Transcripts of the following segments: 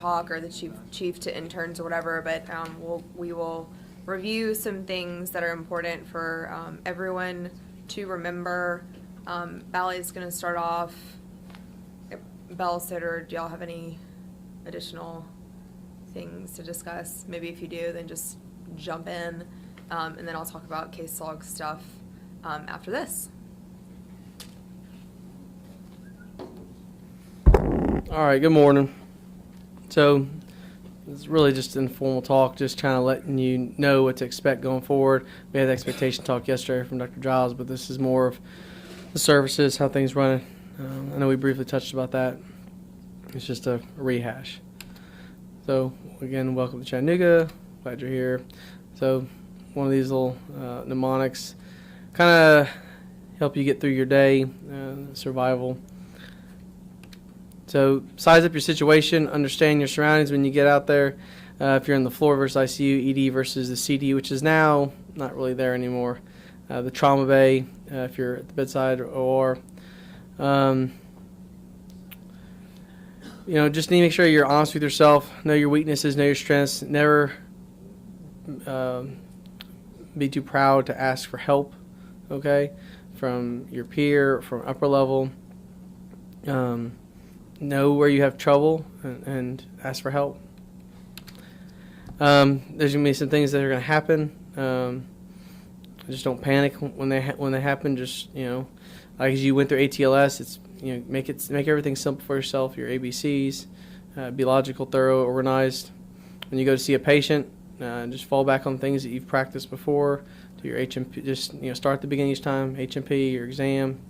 talk, or the chief to interns or whatever, but we will review some things that are important for everyone to remember. Ballet is going to start off. Bell, Sitter, do y'all have any additional things to discuss? Maybe if you do, then just jump in, and then I'll talk about case log stuff after this. All right, good morning. So it's really just informal talk, just kind of letting you know what to expect going forward. We had the expectation talk yesterday from Dr. Giles, but this is more of the services, how things run. I know we briefly touched about that. It's just a rehash. So again, welcome to Chattanooga. Glad you're here. So one of these little mnemonics kind of help you get through your day, survival. So size up your situation, understand your surroundings when you get out there. If you're in the floor versus ICU, ED versus the CD, which is now not really there anymore. The trauma bay, if you're at the bedside or OR. Just need to make sure you're honest with yourself. Know your weaknesses, know your strengths. Never be too proud to ask for help, okay, from your peer, from upper level. Know where you have trouble and ask for help. There's going to be some things that are going to happen. Just don't panic when they happen. Just, like as you went through ATLS, it's, make everything simple for yourself, your ABCs, be logical, thorough, organized. When you go to see a patient, just fall back on things that you've practiced before. Do your HMP, just, start at the beginning each time, HMP, your exam.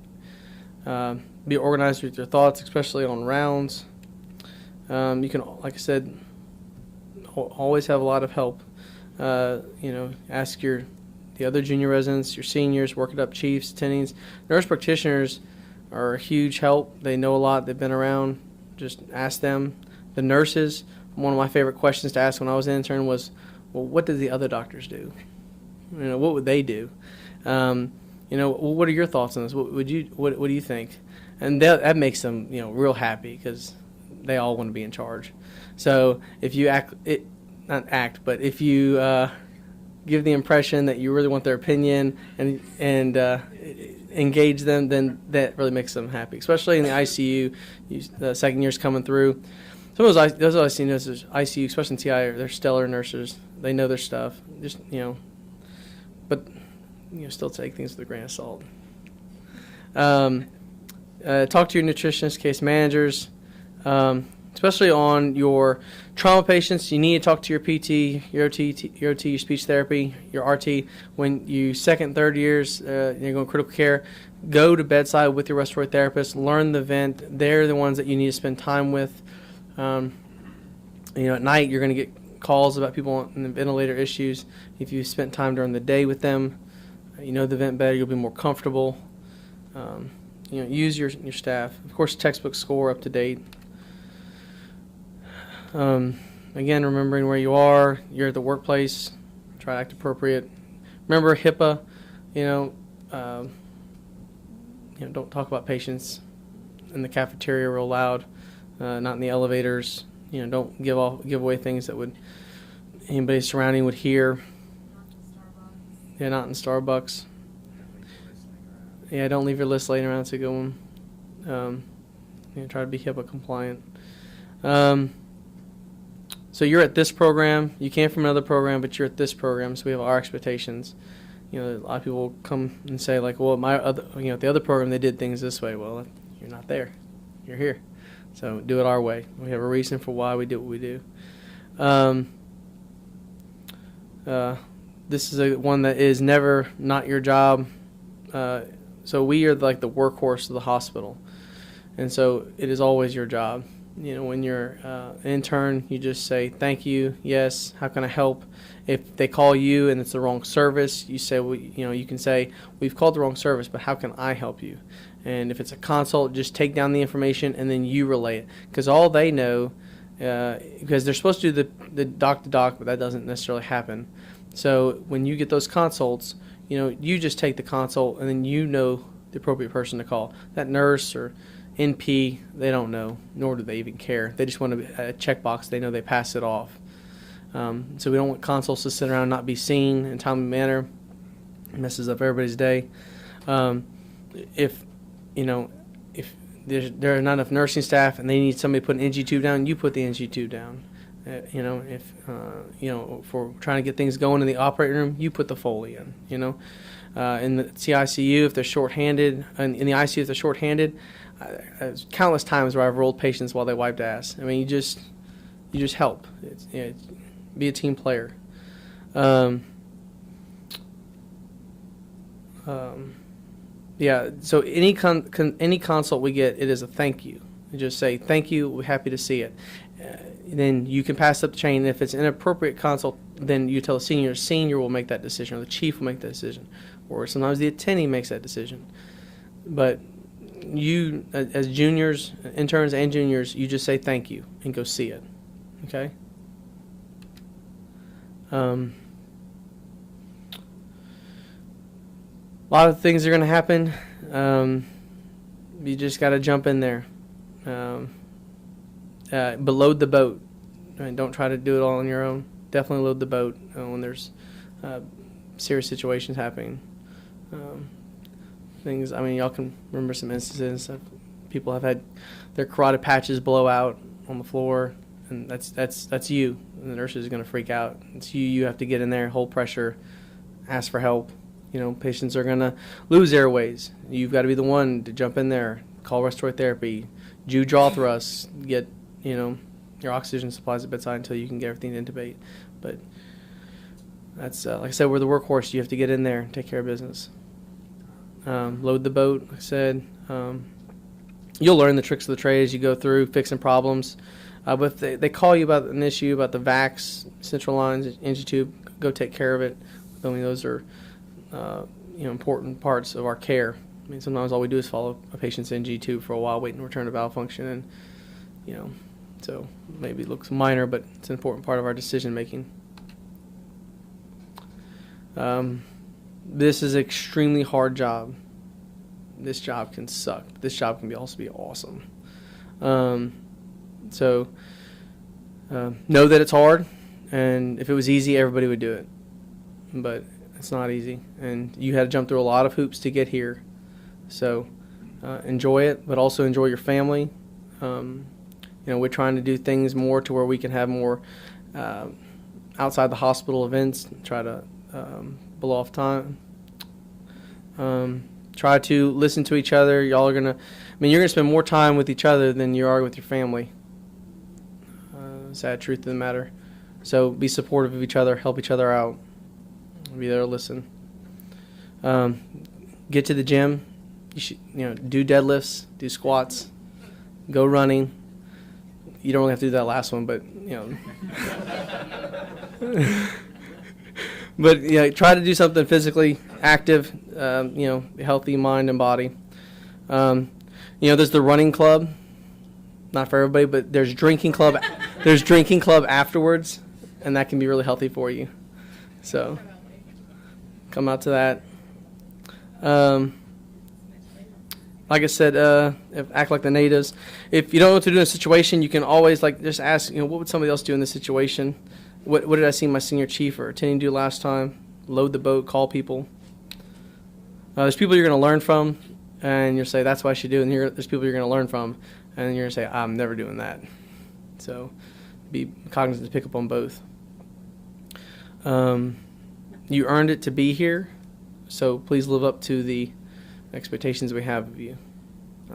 Be organized with your thoughts, especially on rounds. You can, like I said, always have a lot of help. Ask the other junior residents, your seniors, work it up, chiefs, attendings. Nurse practitioners are a huge help. They know a lot. They've been around. Just ask them. The nurses, one of my favorite questions to ask when I was an intern was, well, what did the other doctors do? What would they do? What are your thoughts on this? What do you think? And that makes them, real happy because they all want to be in charge. So if you if you give the impression that you really want their opinion and engage them, then that really makes them happy, especially in the ICU. The second years coming through. Some of those ICU nurses, ICU, especially in TI, they're stellar nurses. They know their stuff. Just, but still take things with a grain of salt. Talk to your nutritionists, case managers, especially on your trauma patients. You need to talk to your PT, your OT, your speech therapy, your RT. When you second, third years, you're going critical care, go to bedside with your respiratory therapist. Learn the vent. They're the ones that you need to spend time with. At night you're going to get calls about people in the ventilator issues. If you spent time during the day with them, the vent better, you'll be more comfortable. Use your staff. Of course, textbook score up to date. Again, remembering where you are, you're at the workplace, try to act appropriate. Remember HIPAA, don't talk about patients in the cafeteria real loud, not in the elevators. Don't give away things that anybody surrounding would hear. Yeah, not in Starbucks. Yeah, don't leave your list laying around. It's a good one. Try to be HIPAA compliant. So you're at this program. You came from another program, but you're at this program. So we have our expectations. A lot of people come and say like, well, at the other program they did things this way. Well, you're not there. You're here. So do it our way. We have a reason for why we do what we do. This is one that is never not your job. So we are like the workhorse of the hospital. And so it is always your job. When you're an intern, you just say, thank you, yes, how can I help? If they call you and it's the wrong service, you say, well, you can say, we've called the wrong service, but how can I help you? And if it's a consult, just take down the information and then you relay it. Because all they know, because they're supposed to do the doc-to-doc, but that doesn't necessarily happen. So when you get those consults, you just take the consult and then the appropriate person to call. That nurse or NP, they don't know, nor do they even care. They just want a checkbox. They know they pass it off. So we don't want consults to sit around and not be seen in a timely manner. It messes up everybody's day. If there are not enough nursing staff and they need somebody to put an NG tube down, you put the NG tube down. If we're trying to get things going in the operating room, you put the Foley in. In the CICU, if they're shorthanded, and in the ICU if they're shorthanded, there's countless times where I've rolled patients while they wiped ass. I mean, you just help. Be a team player. So any consult we get, it is a thank you. You just say thank you. We're happy to see it. Then you can pass up the chain. If it's an inappropriate consult, then you tell the senior. Senior will make that decision, or the chief will make that decision, or sometimes the attending makes that decision. But you, as juniors, interns, and juniors, you just say thank you and go see it. Okay. A lot of things are going to happen. You just got to jump in there. But load the boat. I mean, don't try to do it all on your own. Definitely load the boat when there's serious situations happening. Y'all can remember some instances of people have had their carotid patches blow out on the floor, and that's you. And the nurse is going to freak out. It's you. You have to get in there, hold pressure, ask for help. Patients are going to lose airways. You've got to be the one to jump in there, call respiratory therapy, do jaw thrusts, get your oxygen supplies at bedside until you can get everything to intubate. But that's like I said, we're the workhorse. You have to get in there and take care of business. Load the boat, like I said. You'll learn the tricks of the trade as you go through fixing problems. But if they call you about an issue about the VACs, central lines, NG tube, go take care of it. Those are important parts of our care. I mean, sometimes all we do is follow a patient's NG tube for a while, wait and return to valve function, and so maybe it looks minor, but it's an important part of our decision making. This is an extremely hard job. This job can suck. This job can also be awesome. So know that it's hard, and if it was easy, everybody would do it. But it's not easy, and you had to jump through a lot of hoops to get here. So enjoy it, but also enjoy your family. We're trying to do things more to where we can have more outside the hospital events, try to blow off time. Try to listen to each other. Y'all are you're going to spend more time with each other than you are with your family. Sad truth of the matter. So be supportive of each other, help each other out. Be there to listen. Get to the gym. You should, do deadlifts, do squats, go running. You don't really have to do that last one, but but try to do something physically active. Healthy mind and body. There's the running club. Not for everybody, but there's drinking club. There's drinking club afterwards, and that can be really healthy for you. So come out to that. Like I said, act like the natives. If you don't know what to do in a situation, you can always just ask, what would somebody else do in this situation? What did I see my senior chief or attending do last time? Load the boat, call people. There's people you're going to learn from, and you'll say, that's what I should do. And there's people you're going to learn from, and you're going to say, I'm never doing that. So be cognizant to pick up on both. You earned it to be here, so please live up to the expectations we have of you.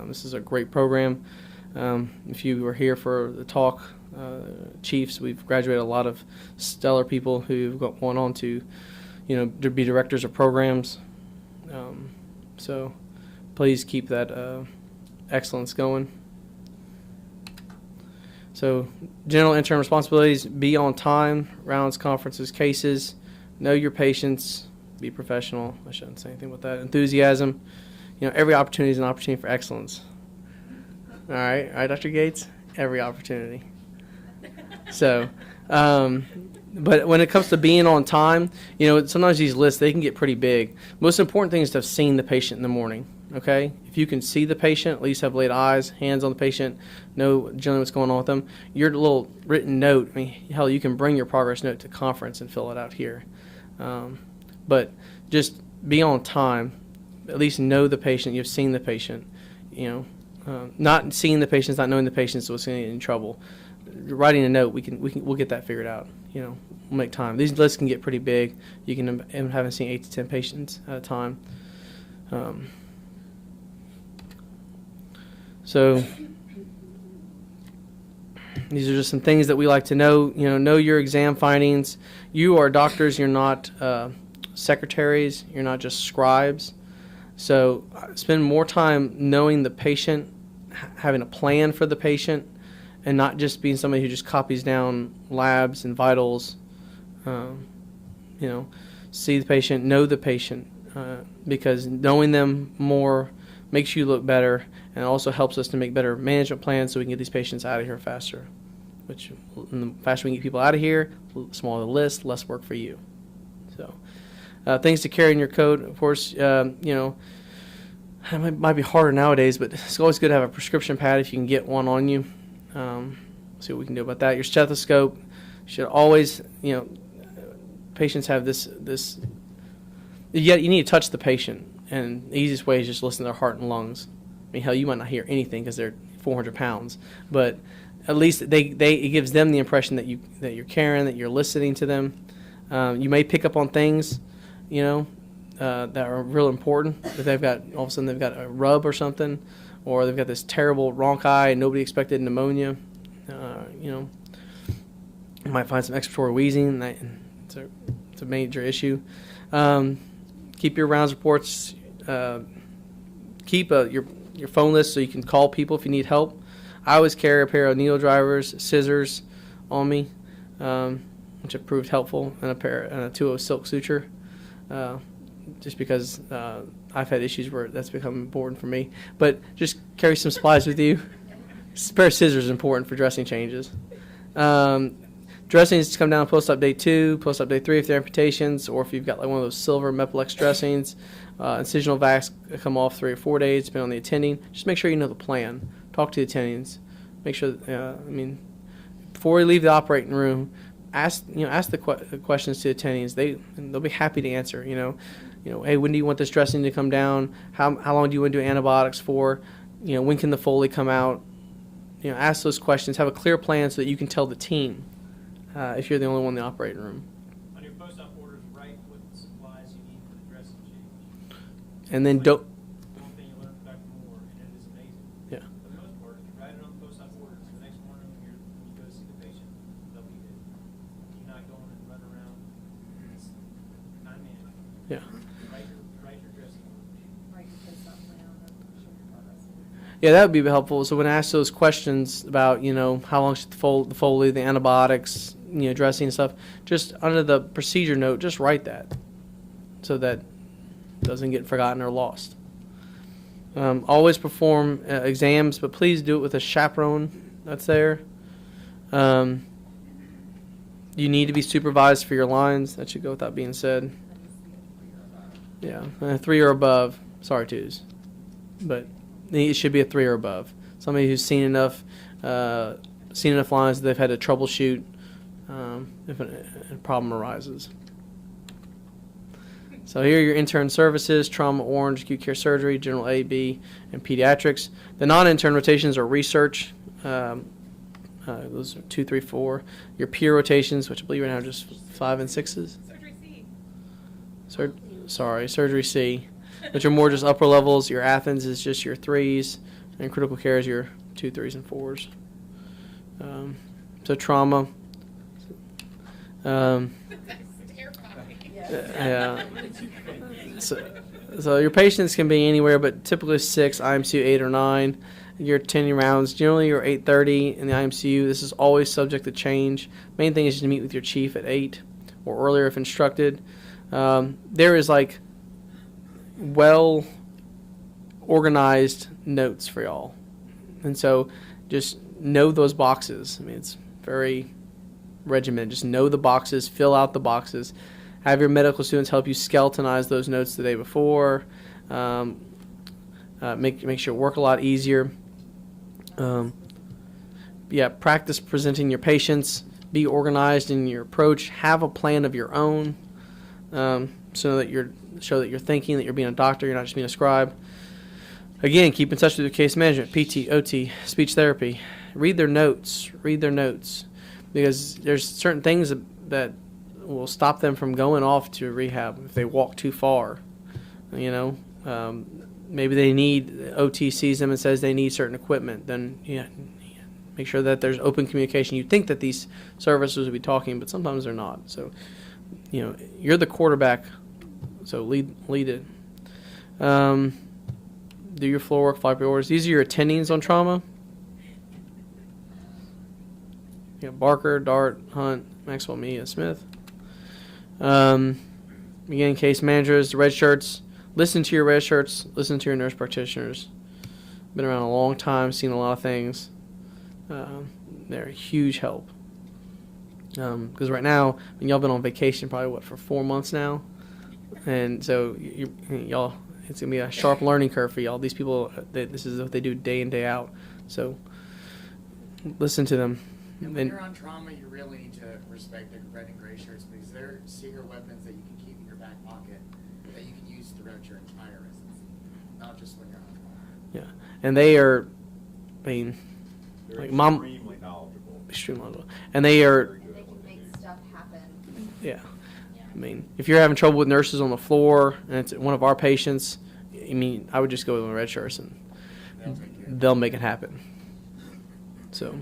This is a great program. If you were here for the talk, chiefs, we've graduated a lot of stellar people who've gone on to, to be directors of programs. So please keep that excellence going. So general intern responsibilities: be on time, rounds, conferences, cases, know your patients, be professional. I shouldn't say anything about that. Enthusiasm. Every opportunity is an opportunity for excellence. All right, Dr. Gates? Every opportunity. So, but when it comes to being on time, sometimes these lists, they can get pretty big. Most important thing is to have seen the patient in the morning. okay? If you can see the patient, at least have laid eyes, hands on the patient, know generally what's going on with them. Your little written note, I mean, hell, you can bring your progress note to conference and fill it out here. But just be on time. At least know the patient. You've seen the patient. Not seeing the patient is not knowing the patient, so it's going to get in trouble. Writing a note, we'll get that figured out. We'll make time. These lists can get pretty big. You can end up having seen 8 to 10 patients at a time. So these are just some things that we like to know. Know your exam findings. You are doctors. You're not secretaries. You're not just scribes. So spend more time knowing the patient, having a plan for the patient, and not just being somebody who just copies down labs and vitals. See the patient, know the patient, because knowing them more makes you look better, and also helps us to make better management plans so we can get these patients out of here faster. Which, the faster we can get people out of here, the smaller the list, less work for you. So, things to carry in your coat. Of course, it might be harder nowadays, but it's always good to have a prescription pad if you can get one on you. See what we can do about that. Your stethoscope should always, patients have this. You need to touch the patient, and the easiest way is just listen to their heart and lungs. I mean, hell, you might not hear anything because they're 400 pounds, but at least it gives them the impression that you're caring, that you're listening to them. You may pick up on things, that are real important. If all of a sudden they've got a rub or something, or they've got this terrible bronchi and nobody expected pneumonia, you might find some expiratory wheezing. It's a major issue. Keep your rounds reports. Keep your phone list so you can call people if you need help. I always carry a pair of needle drivers, scissors on me, which have proved helpful, and a 2.0 silk suture. Just because I've had issues where that's become important for me. But just carry some supplies with you. A pair of scissors is important for dressing changes. Dressings come down post-op day 2, post-op day 3 if they're amputations, or if you've got like one of those silver Mepilex dressings. Incisional vacs come off 3 or 4 days, depending on the attending. Just make sure you know the plan. Talk to the attendings. Make sure, before you leave the operating room, ask the questions to the attendings. They'll be happy to answer. Hey, when do you want this dressing to come down? How long do you want to do antibiotics for? When can the Foley come out? Ask those questions. Have a clear plan so that you can tell the team if you're the only one in the operating room. On your post-op orders, write what supplies you need for the dressing change. And then don't. One thing you learn from Dr. Moore, and it is amazing. Yeah. For the most part, if you write it on the post-op orders, the next morning when you go to see the patient, they'll be good. You're not going and run around. It's time management. Yeah. Write your dressing orders. Yeah, that would be helpful. So when I ask those questions about, how long should the Foley, the antibiotics, dressing and stuff, just under the procedure note, just write that so that it doesn't get forgotten or lost. Always perform exams, but please do it with a chaperone that's there. You need to be supervised for your lines. That should go without being said. Yeah, 3 or above. Sorry, 2s. But it should be a 3 or above. Somebody who's seen enough lines that they've had to troubleshoot if a problem arises. So here are your intern services: trauma, orange, acute care surgery, general A, B, and pediatrics. The non-intern rotations are research. Those are 2, 3, 4. Your peer rotations, which I believe right now are just 5 and 6s. Surgery C. Surgery C, which are more just upper levels. Your Athens is just your 3s, and critical care is your 2, 3s, and 4s. So trauma. That's terrifying. Yeah. So your patients can be anywhere, but typically 6, IMCU 8 or 9. Your 10 rounds, generally you're 8:30 in the IMCU. This is always subject to change. Main thing is to meet with your chief at 8 or earlier if instructed. There is well organized notes for y'all, and so just know those boxes. It's very regimented. Just know the boxes, fill out the boxes. Have your medical students help you skeletonize those notes the day before. makes your work a lot easier. Practice presenting your patients. Be organized in your approach. Have a plan of your own, so that show that you're thinking, that you're being a doctor, you're not just being a scribe. Again, keep in touch with your case management, PT, OT, speech therapy. Read their notes, because there's certain things that will stop them from going off to rehab if they walk too far. Maybe they need, OT sees them and says they need certain equipment. Then make sure that there's open communication. You think that these services will be talking, but sometimes they're not. So, you're the quarterback, so lead it. Do your floor work, follow up your orders. These are your attendings on trauma. Barker, Dart, Hunt, Maxwell, Mia, Smith. Again, case managers, the red shirts. Listen to your red shirts. Listen to your nurse practitioners. Been around a long time, seen a lot of things. They're a huge help. Because right now, y'all been on vacation probably, for 4 months now? And so, y'all, it's going to be a sharp learning curve for y'all. These people, this is what they do day in, day out. So, listen to them. And when you're on trauma, you really need to respect the red and gray shirts, because they're secret weapons that you can keep in your back pocket that you can use throughout your entire residency, not just when you're on trauma. Yeah. And they are, They're like extremely knowledgeable. extremely knowledgeable. And they are, Very good They at can what they make do. stuff happen. yeah. If you're having trouble with nurses on the floor and it's one of our patients, I would just go with the red shirts and they'll make it happen. So,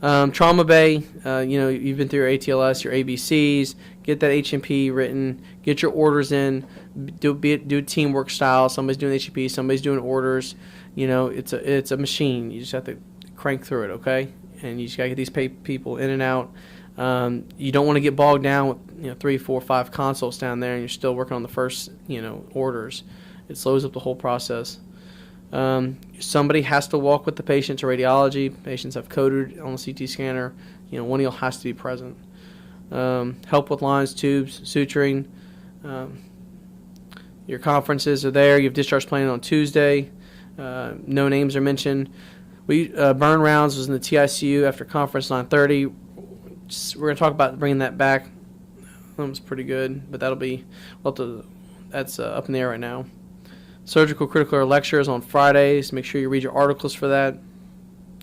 Trauma Bay, you've been through your ATLS, your ABCs, get that HMP written, get your orders in, do teamwork style. Somebody's doing HMP, somebody's doing orders. It's a machine. You just have to crank through it, okay? And you just got to get these people in and out. You don't want to get bogged down with 3, 4, 5 consults down there, and you're still working on the first orders. It slows up the whole process. Somebody has to walk with the patient to radiology. Patients have coded on the CT scanner. One of y'all has to be present. Help with lines, tubes, suturing. Your conferences are there. You have discharge planning on Tuesday. No names are mentioned. Burn rounds was in the TICU after conference 9:30. We're going to talk about bringing that back. That was pretty good, but that's up in the air right now. Surgical critical care lectures on Fridays. Make sure you read your articles for that.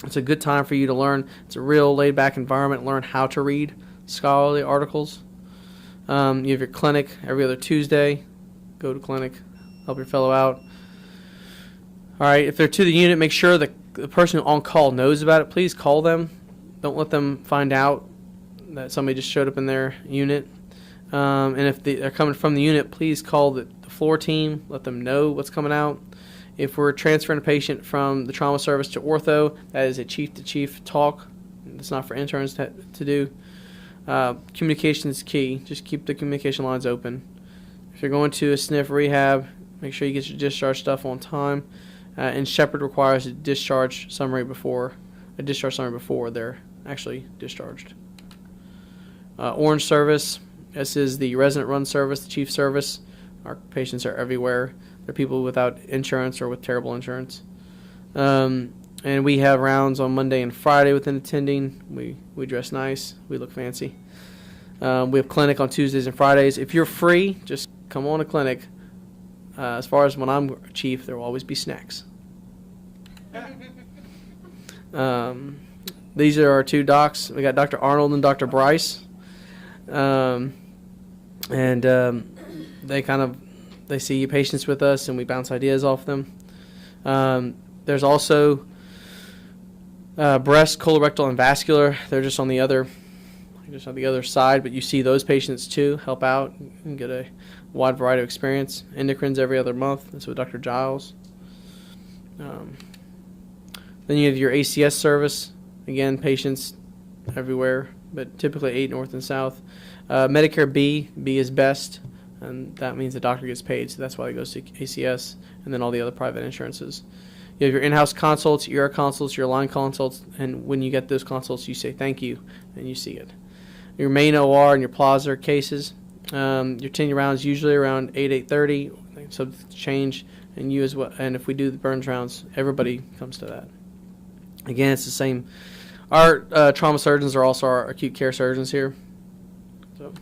It's a good time for you to learn. It's a real laid-back environment. Learn how to read scholarly articles. You have your clinic every other Tuesday. Go to clinic. Help your fellow out. All right, if they're to the unit, make sure the person on call knows about it. Please call them. Don't let them find out that somebody just showed up in their unit. And if they're coming from the unit, please call the floor team. Let them know what's coming out. If we're transferring a patient from the trauma service to ortho, that is a chief-to-chief talk. It's not for interns to do. Communication is key. Just keep the communication lines open. If you're going to a SNF rehab, make sure you get your discharge stuff on time. And Shepherd requires a discharge summary before they're actually discharged. Orange service. This is the resident run service, the chief service. Our patients are everywhere. They're people without insurance or with terrible insurance. And we have rounds on Monday and Friday with an attending. We dress nice. We look fancy. We have clinic on Tuesdays and Fridays. If you're free, just come on to clinic. As far as when I'm chief, there will always be snacks. These are our two docs. We got Dr. Arnold and Dr. Bryce. They see patients with us and we bounce ideas off them. There's also breast, colorectal, and vascular. They're just on the other side, but you see those patients too. Help out and get a wide variety of experience. Endocrines every other month. That's with Dr. Giles. Then you have your ACS service. Again, patients everywhere, but typically 8 north and south. Medicare B is best, and that means the doctor gets paid, so that's why it goes to ACS, and then all the other private insurances. You have your in-house consults, your consults, your line consults, and when you get those consults, you say thank you, and you see it. Your main OR and your plaza cases. Your tenure rounds usually around 8:30, subject to change. and you as well. And if we do the burns rounds, everybody comes to that. Again, it's the same. Our trauma surgeons are also our acute care surgeons here. So,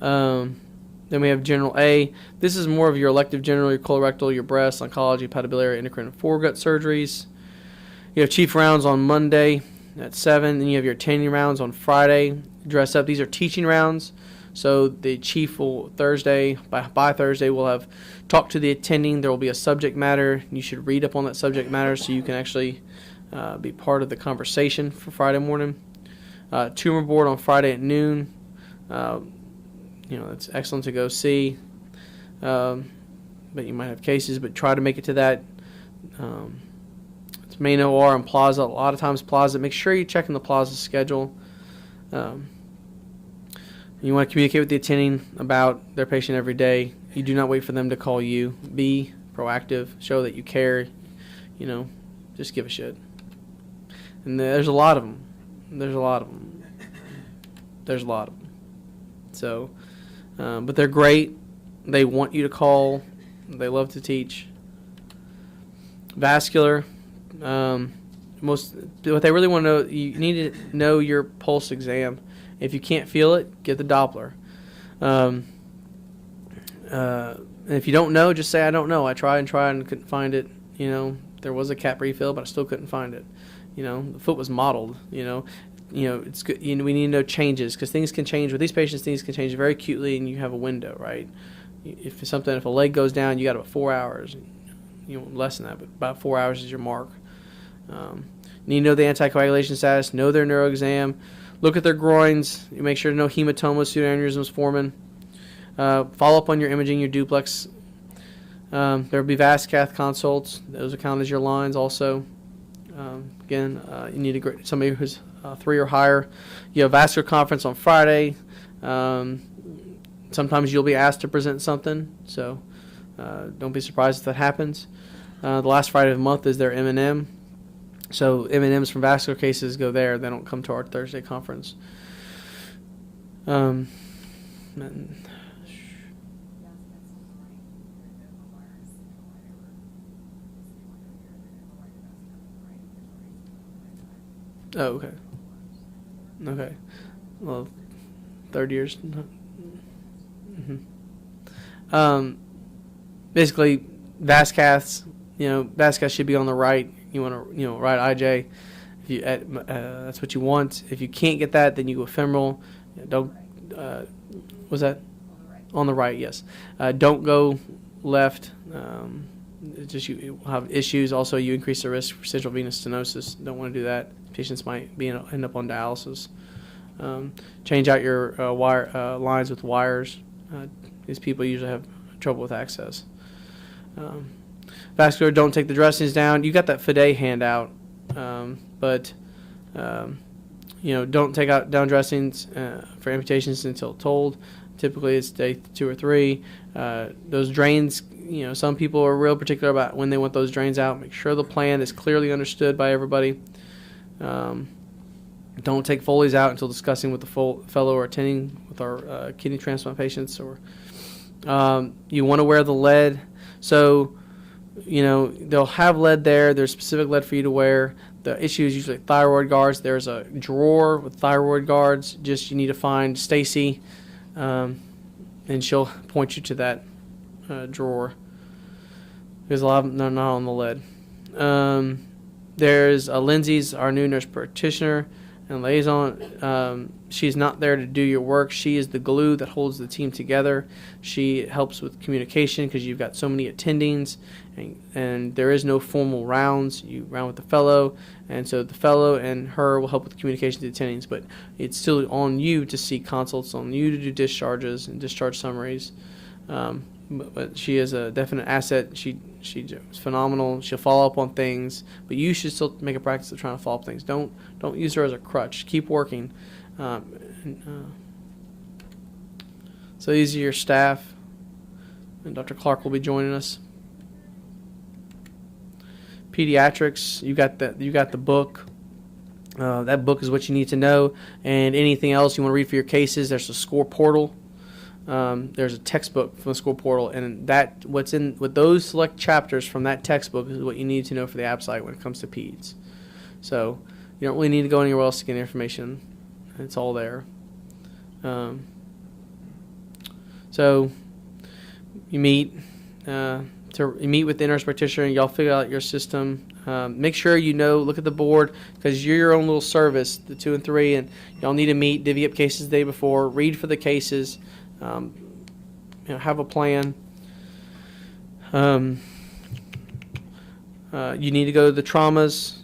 then we have General A. This is more of your elective general, your colorectal, your breast, oncology, hepatobiliary, endocrine, and foregut surgeries. You have chief rounds on Monday at 7. Then you have your attending rounds on Friday. Dress up. These are teaching rounds. So the chief will Thursday, by Thursday, will have talked to the attending. There will be a subject matter. You should read up on that subject matter so you can actually be part of the conversation for Friday morning. Tumor board on Friday at noon. It's excellent to go see. But you might have cases, but try to make it to that. It's main OR and Plaza. A lot of times Plaza. Make sure you check in the Plaza schedule. You want to communicate with the attending about their patient every day. You do not wait for them to call you. Be proactive. Show that you care. Just give a shit. And there's a lot of them. So, but they're great. They want you to call. They love to teach. Vascular. What they really want to know, you need to know your pulse exam. If you can't feel it, get the Doppler. And if you don't know, just say, I don't know. I tried and couldn't find it. There was a cap refill, but I still couldn't find it. The foot was mottled. It's good. We need to know changes because things can change with these patients. Things can change very acutely, and you have a window, right? If a leg goes down, you got about 4 hours. Less than that, but about 4 hours is your mark. You need to know the anticoagulation status. Know their neuro exam. Look at their groins. You make sure to know hematomas, pseudoaneurysms forming. Follow up on your imaging, your duplex. There will be VASCATH consults. Those are counted as your lines also. Again, you need somebody who's 3 or higher. You have vascular conference on Friday. Sometimes you'll be asked to present something, so don't be surprised if that happens. The last Friday of the month is their M&M. So M&Ms from vascular cases go there. They don't come to our Thursday conference. Oh, okay. Okay. Well, third years. Mm-hmm. Basically, VASCATHs. VASCATH should be on the right. You want to, right IJ. If you that's what you want. If you can't get that, then you go femoral. Don't. Was that? On the right, yes. Don't go left. You have issues. Also, you increase the risk for central venous stenosis. Don't want to do that. Patients might end up on dialysis. Change out your lines with wires. These people usually have trouble with access. Vascular, don't take the dressings down. You got that FIDE handout, but don't take down dressings for amputations until told. Typically, it's day 2 or 3. Those drains, some people are real particular about when they want those drains out. Make sure the plan is clearly understood by everybody. Don't take Foley's out until discussing with the fellow or attending with our kidney transplant patients. Or you want to wear the lead. So, they'll have lead there. There's specific lead for you to wear. The issue is usually thyroid guards. There's a drawer with thyroid guards. Just you need to find Stacy, and she'll point you to that drawer. Because a lot of them are not on the lead. There's Lindsay's our new nurse practitioner and liaison. She's not there to do your work. She is the glue that holds the team together. She helps with communication because you've got so many attendings, and there is no formal rounds. You round with the fellow, and so the fellow and her will help with the communication to the attendings, but it's still on you to see consults, on you to do discharges and discharge summaries. But she is a definite asset. She's phenomenal. She'll follow up on things, but you should still make a practice of trying to follow up things. Don't use her as a crutch. Keep working. So these are your staff, and Dr. Clark will be joining us. Pediatrics, you got the book. That book is what you need to know, and anything else you want to read for your cases. There's a score portal. there's a textbook from the school portal, and that what's in with those select chapters from that textbook is what you need to know for the app site when it comes to peds. So you don't really need to go anywhere else to get information. It's all there. So you meet you meet with the nurse practitioner, and y'all figure out your system. Make sure you know, look at the board, because you're your own little service, the 2 and 3, and y'all need to meet, divvy up cases the day before, read for the cases, have a plan. You need to go to the traumas.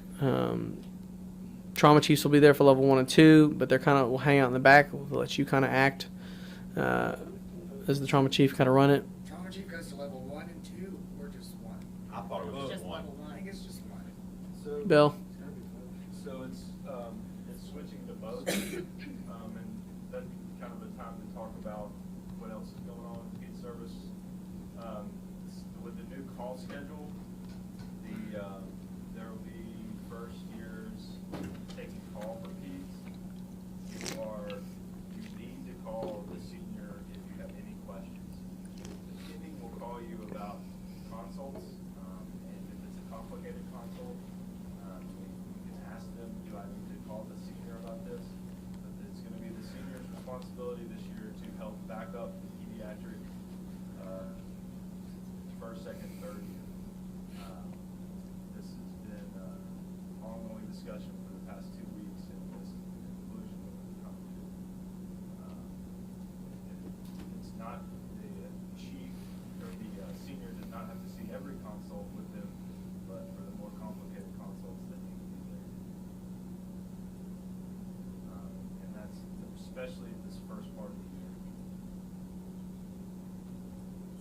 Trauma chiefs will be there for level 1 and 2, but they're kind of will hang out in the back. We'll let you kind of act as the trauma chief, kind of run it. Trauma chief goes to level 1 and 2, or just 1? I thought it was Just one. level I think it's just 1. So, Bill? So it's switching to both, and that's kind of a time to talk about what else is going on in ped service. With the new call schedule, there will be first years taking call for peds. You need to call the senior if you have any questions. The senior will call you about consults, and if it's a complicated consult, you can ask them, do I need to call the senior about this? But it's going to be the senior's responsibility this year to help back up the pediatric first, second, third year. This has been an ongoing discussion for the past 2 weeks, and this is the conclusion that we've come to. It's not the chief or the senior does not have to see every consult with them, but for the more complicated consults, they need to be there. And that's especially this first part of the year.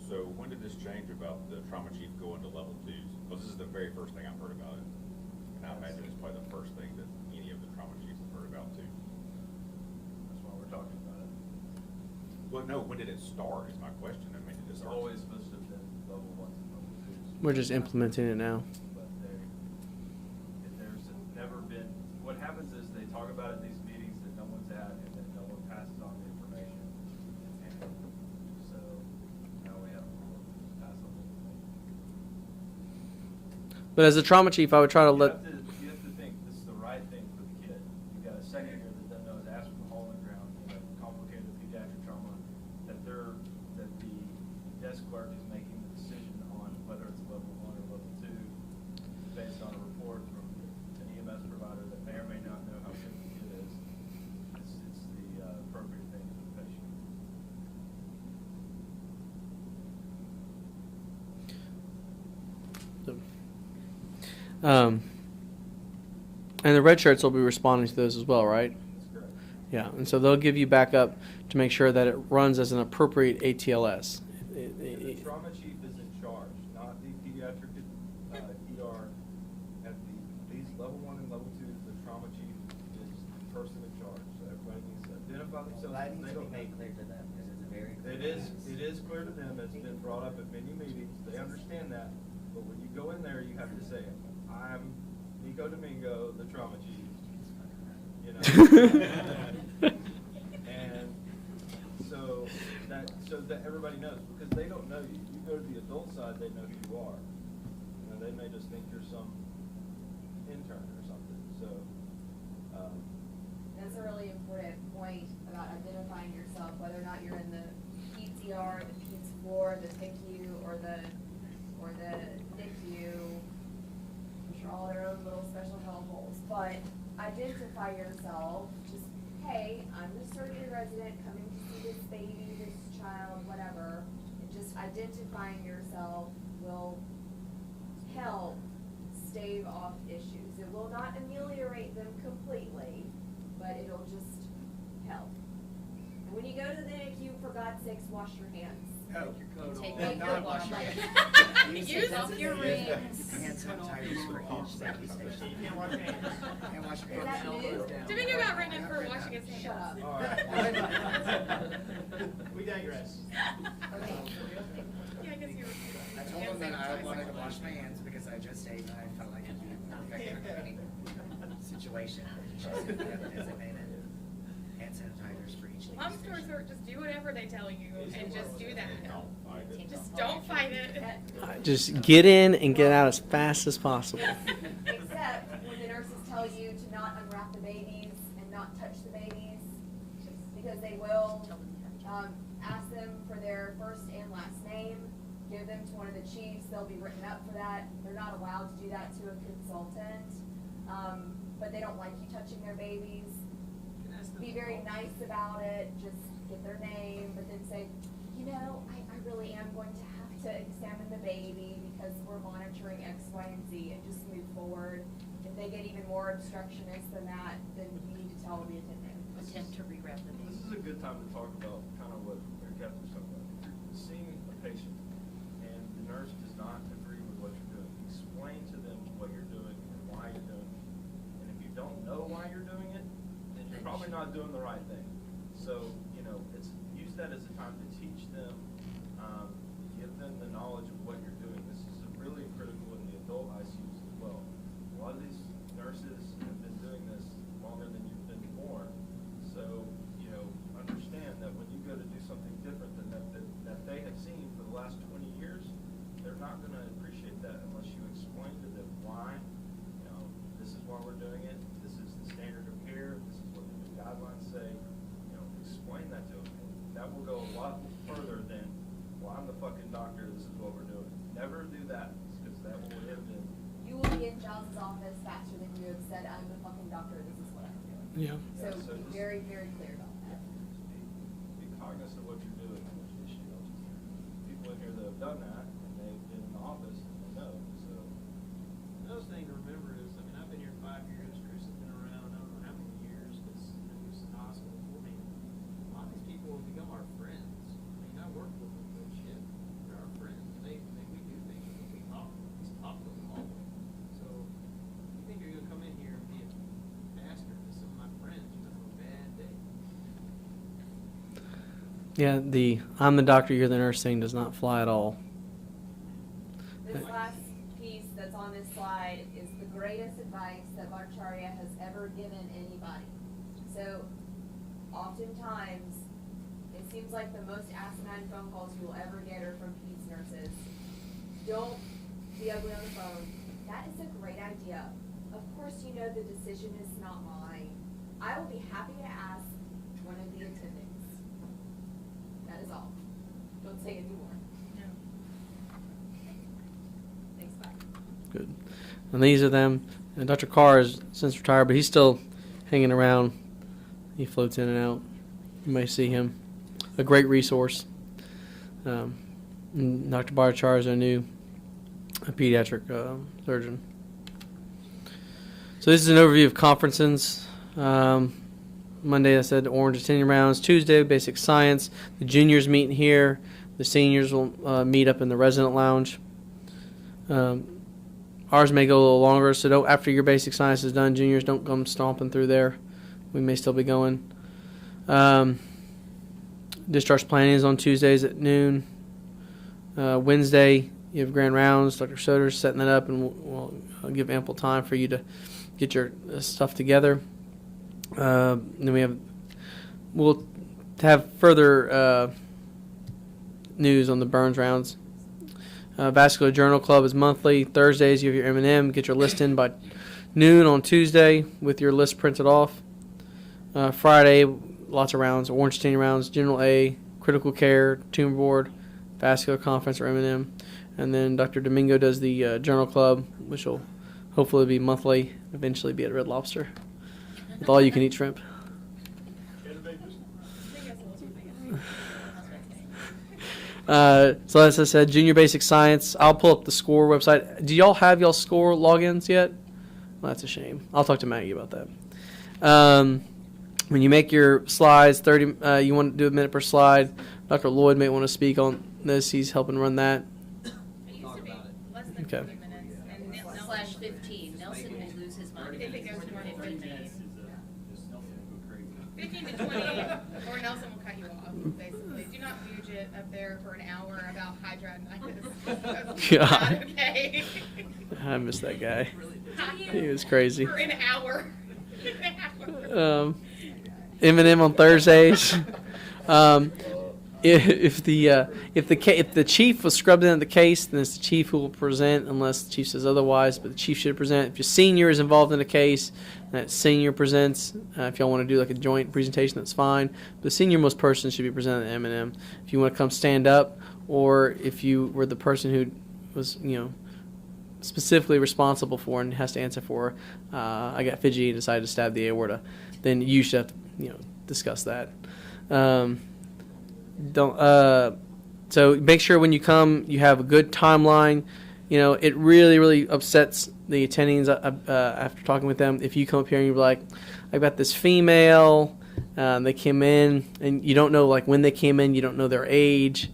So when did this change about the trauma chief going to level 2s? Because this is the very first thing I've heard about it. And I imagine it's probably the first thing that any of the trauma chiefs have heard about too. That's why we're talking about it. Well, no, when did it start is my question. I mean, did it It's start? always supposed to have been level 1s and level 2s. We're just implementing it now. But there's never been, what happens is they talk about it in these meetings that no one's at, and then no one passes on the information. And so now we have to pass on the information. But as a trauma chief, I would try to let. You have to think this is the right thing for the kid. You've got a second year that doesn't know his ass from the hole in the ground, you have complicated pediatric trauma, that the desk clerk is making the decision on whether it's level 1 or level 2 based on a report from an EMS provider that may or may not know how sick the kid is. It's the appropriate thing for the patient. And the red shirts will be responding to those as well, right? That's correct. Yeah, and so they'll give you backup to make sure that it runs as an appropriate ATLS. The trauma chief is in charge, not the pediatric ER. At these level 1 and level 2s, the trauma chief is the person in charge. So everybody needs to identify So themselves. that They needs to don't- be made clear to them, because it's a very clear. It is clear to them. It's been brought up at many meetings. They understand that. But when you go in there, you have to say, I'm Nico Domingo, the trauma chief. You know? And so that everybody knows, because they don't know you. You go to the adult side, they know who you are. You know, they may just think you're some intern or something. So, That's a really important point about identifying yourself, whether or not you're in the PTR, the PEDS floor, the PICU, or the NICU. I'm sure all their own little special hellholes, but identify yourself. Just, hey, I'm the surgery resident coming to see this baby, this child, whatever. And just identifying yourself will help stave off issues. It will not ameliorate them completely, but it'll just help. And when you go to the NICU, for God's sakes, wash your hands. Oh. Take Make off your your wash. Use off your rings. Hand sanitizers for each safety station. you can't wash your hands. Can't wash your Is that hands. new? Domingo got written in for washing his hands. Shut up. All right. We digress. Okay. Yeah, I guess you were. I told them that I wanted to wash my hands because I just ate and I felt like it would affect any situation. She said we have designated hand sanitizers for each Long story short, just do whatever they tell you and just do that. Don't fight it. Just don't fight it. Just get in and get out as fast as possible. Except when the nurses tell you to not unwrap the babies and not touch the babies, because they will ask them for their first and last name, give them to one of the chiefs, they'll be written up for that. They're not allowed to do that to a consultant, but they don't like you touching their babies. Be very nice about it, just get their name, but then say, you know, I really am going to have to examine the baby because we're monitoring X, Y, and Z, and just move forward. If they get even more obstructionist than that, then you need to tell the attendant. Attempt to rewrap the This baby. is a good time to talk about kind of what Mary Catherine was talking about. If you're seeing a patient and the nurse does not agree with what you're doing, explain to them what you're doing and why you're doing it. And if you don't know why you're doing it, then you're probably not doing the right thing. So, you know, use that as a time to teach them, give them the knowledge of what you're doing. This is really critical in the adult ICUs as well. A lot of these nurses have been doing this longer than you've been born. So, you know, understand that when you go to do something different than that they have seen for the last 20 years, they're not going to appreciate that unless you explain to them why. You know, this is why we're doing it. This is the standard of care. This is what the new guidelines say. You know, explain that to them. And that will go a lot further than, well, I'm the fucking doctor. This is what we're doing. Never do that, because that will end in. You will be in Giles' office faster than you have said, I'm the fucking doctor, this is what I'm doing. Yeah. So So be just- very, very clear about that. Be cognizant of what you're doing and what you issue. People in here that have done that, and they've been in the office, and they know, so. Another thing to remember is, I mean, I've been here 5 years, Chris has been around, I don't know how many years, because he was in the hospital before me. A lot of these people have become our friends. I mean, I work with them, but shit, they're our friends. We do things, we talk to them all. So, you think you're gonna come in here and be a bastard to some of my friends, you're gonna have a bad day. Yeah, the I'm the doctor, you're the nurse thing does not fly at all. This last piece that's on this slide is the greatest advice that Bhattacharya has ever given anybody. So, oftentimes, it seems like the most asinine phone calls you will ever get are from peds nurses. Don't be ugly on the phone. That is a great idea. Of course, you know the decision is not mine. I will be happy to ask one of the attendants. That is all. Don't say any more. Thanks, bye. Good. And these are them. And Dr. Carr is since retired, but he's still hanging around. He floats in and out. You may see him. A great resource. And Dr. Bhattacharya is our new pediatric surgeon. So this is an overview of conferences. Monday, I said Orange attending rounds. Tuesday, basic science. The juniors meet here. The seniors will meet up in the resident lounge. Ours may go a little longer, so don't, after your basic science is done, juniors, don't come stomping through there. We may still be going. Discharge planning is on Tuesdays at noon. Wednesday, you have Grandrounds. Dr. Soder's setting that up, and we'll give ample time for you to get your stuff together. Then we'll have further news on the burns rounds. Vascular Journal Club is monthly. Thursdays, you have your M&M. Get your list in by noon on Tuesday with your list printed off. Friday, lots of rounds. Orange attending rounds, General A, Critical Care, Tumor Board, Vascular Conference, or M&M. And then Dr. Domingo does the Journal Club, which will hopefully be monthly, eventually be at Red Lobster with all you can eat shrimp. So as I said, junior basic science. I'll pull up the SCORE website. Do y'all have y'all SCORE logins yet? Well, that's a shame. I'll talk to Maggie about that. When you make your slides, you want to do a minute per slide. Dr. Lloyd may want to speak on this. He's helping run that. It used to be less than Okay. 20 minutes, and Nelson Slash 15. Nelson will lose his mind. If it goes more than 15. 15 to 20, or Nelson will cut you off, basically. Do not fidget up there for an hour about hydradenitis. God. Not okay. I miss that guy. He was crazy. For an hour. An hour. M&M on Thursdays. If the chief was scrubbed into the case, then it's the chief who will present, unless the chief says otherwise. But the chief should present. If your senior is involved in a case, that senior presents. If y'all want to do like a joint presentation, that's fine. But the senior most person should be presenting at M&M. If you want to come stand up, or if you were the person who was specifically responsible for and has to answer for, I got fidgety and decided to stab the aorta, then you should have to discuss that. So make sure when you come, you have a good timeline. It really, really upsets the attendings after talking with them if you come up here and you're like, I got this female, they came in, and you don't know when they came in, you don't know their age.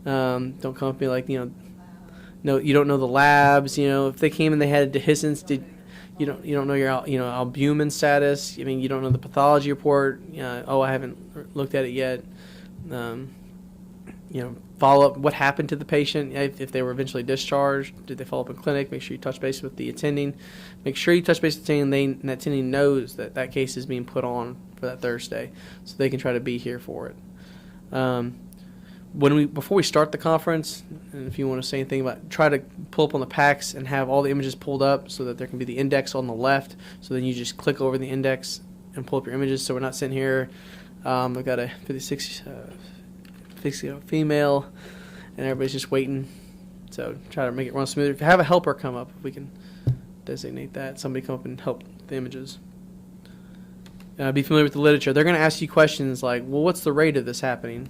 Don't come up and be like, no, you don't know the labs. If they came in, they had a dehiscence. You don't know your albumin status. You don't know the pathology report. I haven't looked at it yet. Follow up what happened to the patient, if they were eventually discharged. Did they follow up in clinic? Make sure you touch base with the attending. Make sure you touch base with the attending, and that attending knows that case is being put on for that Thursday, so they can try to be here for it. Before we start the conference, and if you want to say anything about, try to pull up on the PACS and have all the images pulled up so that there can be the index on the left. So then you just click over the index and pull up your images. So we're not sitting here. I've got a 56 female, and everybody's just waiting. So try to make it run smoother. If you have a helper come up, we can designate that. Somebody come up and help the images. Be familiar with the literature. They're going to ask you questions like, well, what's the rate of this happening?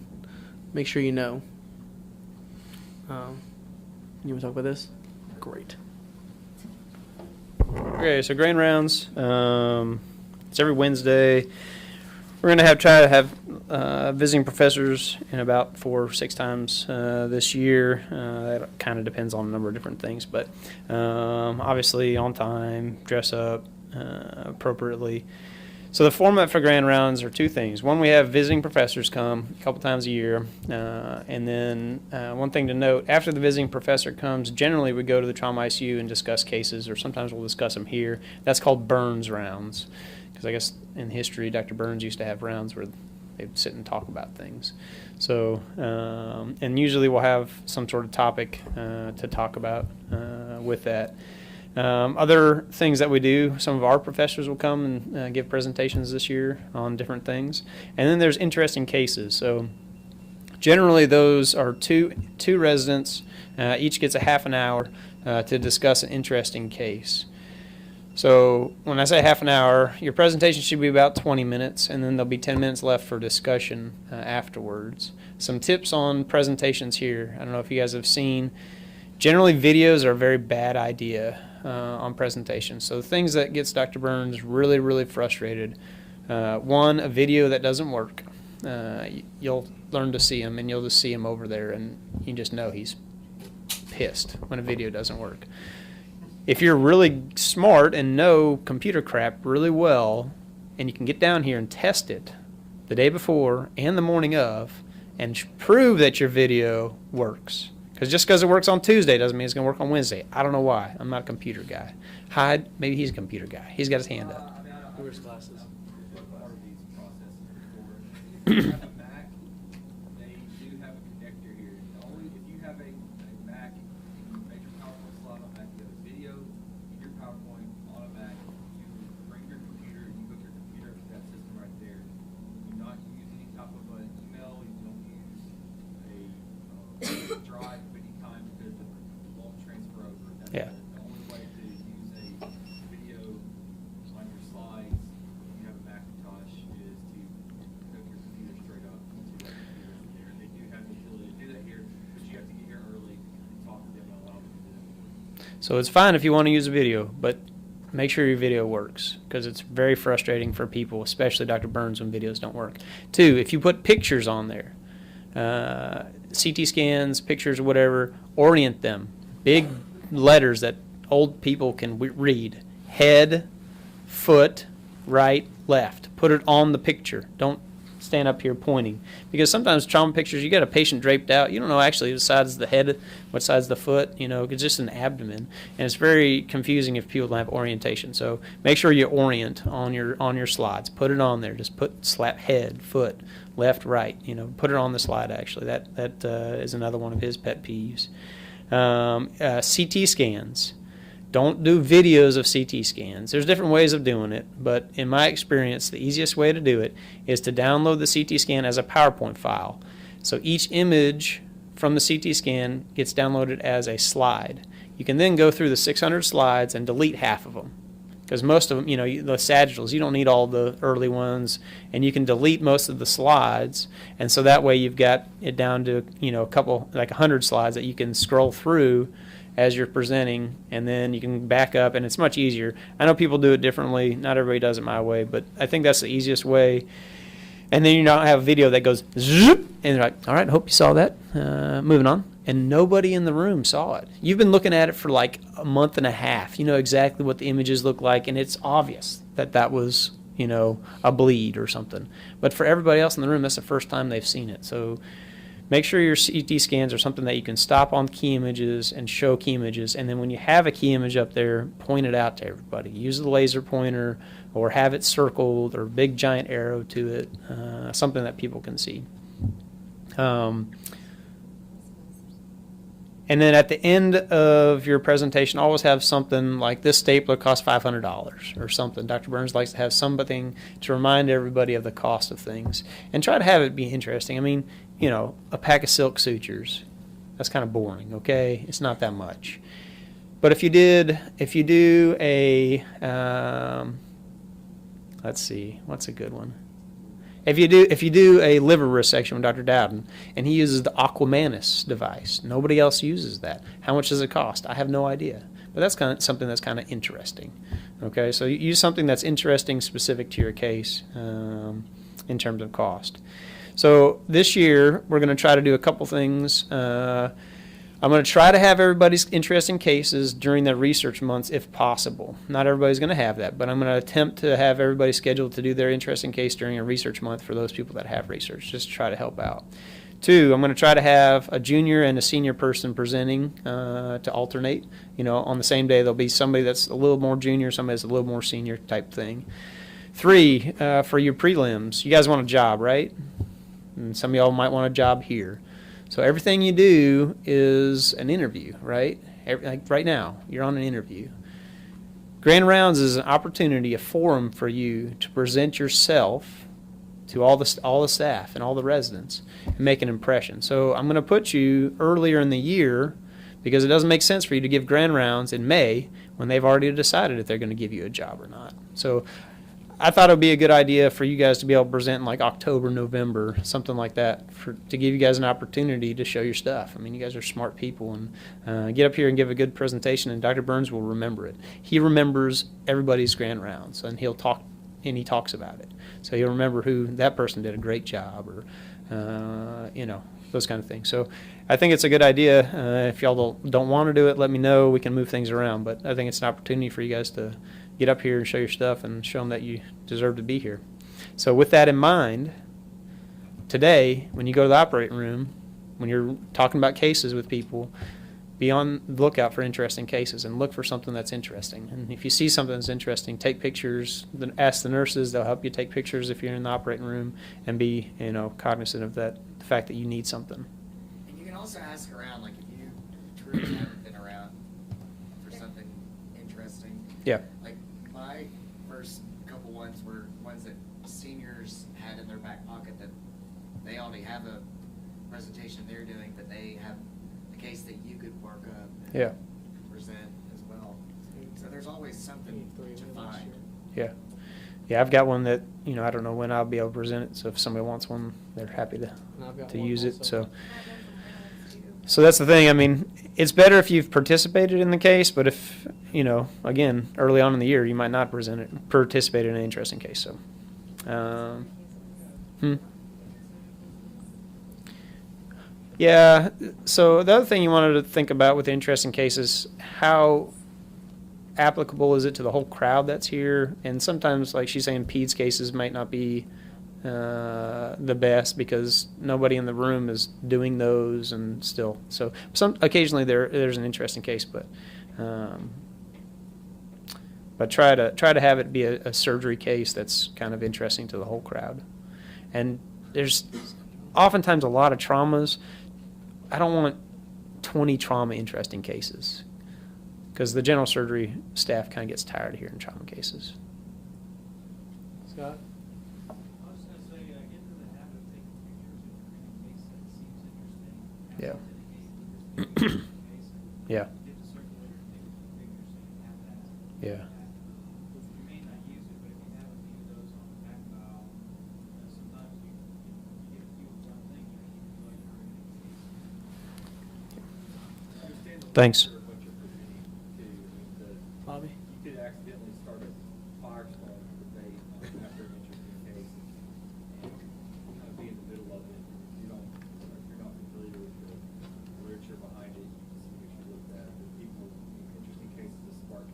Make sure you know. You want to talk about this? Great. Okay, so Grandrounds. It's every Wednesday. We're going to try to have visiting professors in about 4 or 6 times this year. That kind of depends on a number of different things, but obviously on time, dress up appropriately. So the format for Grandrounds are 2 things. One, we have visiting professors come a couple times a year, and then one thing to note, after the visiting professor comes, generally we go to the trauma ICU and discuss cases, or sometimes we'll discuss them here. That's called Burns rounds, because I guess in history, Dr. Burns used to have rounds where they'd sit and talk about things. So, and usually we'll have some sort of topic to talk about with that. Other things that we do, some of our professors will come and give presentations this year on different things. And then there's interesting cases. So generally those are two residents, each gets a half an hour to discuss an interesting case. So when I say half an hour, your presentation should be about 20 minutes, and then there'll be 10 minutes left for discussion afterwards. Some tips on presentations here. I don't know if you guys have seen. Generally, videos are a very bad idea on presentations. So the things that gets Dr. Burns really, really frustrated. One, a video that doesn't work. You'll learn to see him, and you'll just see him over there, and you just know he's pissed when a video doesn't work. If you're really smart and know computer crap really well, and you can get down here and test it the day before and the morning of, and prove that your video works. Because just because it works on Tuesday doesn't mean it's going to work on Wednesday. I don't know why. I'm not a computer guy. Hyde, maybe he's a computer guy. He's got his hand up. Who wears glasses? Part of these processes before. If you have a Mac, they do have a connector here. If you have a Mac and you make your PowerPoint slide on Mac, you have a video in your PowerPoint on a Mac, you bring your computer and you hook your computer to that system right there. You do not use any type of an email. You don't use a drive of any kind because it won't transfer over. That's Yeah. the only way to use a video on your slides if you have a Macintosh is to hook your computer straight up to that computer there. They do have the ability to do that here, but you have to get here early and talk to them and allow them to do that. So it's fine if you want to use a video, but make sure your video works, because it's very frustrating for people, especially Dr. Burns, when videos don't work. 2, if you put pictures on there, CT scans, pictures, whatever, orient them. Big letters that old people can read. Head, foot, right, left. Put it on the picture. Don't stand up here pointing. Because sometimes trauma pictures, you got a patient draped out, you don't know actually what side's the head, what side's the foot, it's just an abdomen. And it's very confusing if people don't have orientation. So make sure you orient on your slides. Put it on there. Just slap head, foot, left, right. Put it on the slide actually. That is another one of his pet peeves. CT scans. Don't do videos of CT scans. There's different ways of doing it, but in my experience, the easiest way to do it is to download the CT scan as a PowerPoint file. So each image from the CT scan gets downloaded as a slide. You can then go through the 600 slides and delete half of them. Because most of them, the sagittals, you don't need all the early ones, and you can delete most of the slides, and so that way you've got it down to, a couple, like 100 slides that you can scroll through as you're presenting, and then you can back up, and it's much easier. I know people do it differently. Not everybody does it my way, but I think that's the easiest way. And then you don't have a video that goes zoop, and they're like, all right, hope you saw that. Moving on. And nobody in the room saw it. You've been looking at it for like a month and a half. You know exactly what the images look like, and it's obvious that was, a bleed or something. But for everybody else in the room, that's the first time they've seen it. So make sure your CT scans are something that you can stop on key images and show key images, and then when you have a key image up there, point it out to everybody. Use the laser pointer or have it circled or a big giant arrow to it, something that people can see. And then at the end of your presentation, always have something like this stapler costs $500 or something. Dr. Burns likes to have something to remind everybody of the cost of things and try to have it be interesting. I mean, a pack of silk sutures, that's kind of boring, okay? It's not that much. But if you do a, let's see, what's a good one? If you do a liver resection with Dr. Dowden, and he uses the Aquamanus device, nobody else uses that. How much does it cost? I have no idea. But that's kind of something that's kind of interesting. Okay, so you use something that's interesting, specific to your case in terms of cost. So this year, we're going to try to do a couple things. I'm going to try to have everybody's interesting cases during the research months if possible. Not everybody's going to have that, but I'm going to attempt to have everybody scheduled to do their interesting case during a research month for those people that have research, just to try to help out. 2, I'm going to try to have a junior and a senior person presenting to alternate. On the same day, there'll be somebody that's a little more junior, somebody that's a little more senior type thing. 3, for your prelims, you guys want a job, right? And some of y'all might want a job here. So everything you do is an interview, right? Like right now, you're on an interview. Grandrounds is an opportunity, a forum for you to present yourself to all the staff and all the residents and make an impression. So I'm going to put you earlier in the year because it doesn't make sense for you to give Grandrounds in May when they've already decided if they're going to give you a job or not. So I thought it would be a good idea for you guys to be able to present in like October, November, something like that, to give you guys an opportunity to show your stuff. I mean, you guys are smart people, and get up here and give a good presentation, and Dr. Burns will remember it. He remembers everybody's Grandrounds, and he talks about it. So he'll remember who that person did a great job, or those kind of things. So I think it's a good idea. If y'all don't want to do it, let me know. We can move things around, but I think it's an opportunity for you guys to get up here and show your stuff and show them that you deserve to be here. So with that in mind, today, when you go to the operating room, when you're talking about cases with people, be on the lookout for interesting cases and look for something that's interesting. And if you see something that's interesting, take pictures. Then ask the nurses. They'll help you take pictures if you're in the operating room, and be cognizant of that, the fact that you need something. And you can also ask around, like if you truly haven't been around for something interesting. Yeah. Like my first couple ones were ones that seniors had in their back pocket that they already have a presentation they're doing, but they have a case that you could work up and present as well. So there's always something to find. Yeah. Yeah, I've got one that, I don't know when I'll be able to present it, so if somebody wants one, they're happy to use it. So that's the thing. I mean, it's better if you've participated in the case, but if, again, early on in the year, you might not participate in an interesting case. So, Yeah, so the other thing you wanted to think about with interesting cases, how applicable is it to the whole crowd that's here? And sometimes, like she's saying, PEDS cases might not be the best because nobody in the room is doing those, and still. So occasionally there's an interesting case, but try to have it be a surgery case that's kind of interesting to the whole crowd. And there's oftentimes a lot of traumas. I don't want 20 trauma interesting cases because the general surgery staff kind of gets tired of hearing trauma cases. Scott? I was just gonna say, get into the habit of taking pictures if you're in a case that seems interesting. Yeah. Yeah. Yeah. Get the circulator and take a few pictures so you have that. Yeah. You may not use it, but if you have a few of those on the back file, sometimes you get a few of one thing, you feel like you're in a case. Thanks. What you're presenting to, because Bobby? you could accidentally start a firestorm debate after an interesting case and kind of be in the middle of it. If you're not familiar with the literature behind it, you can see what you looked at. The people, interesting cases that spark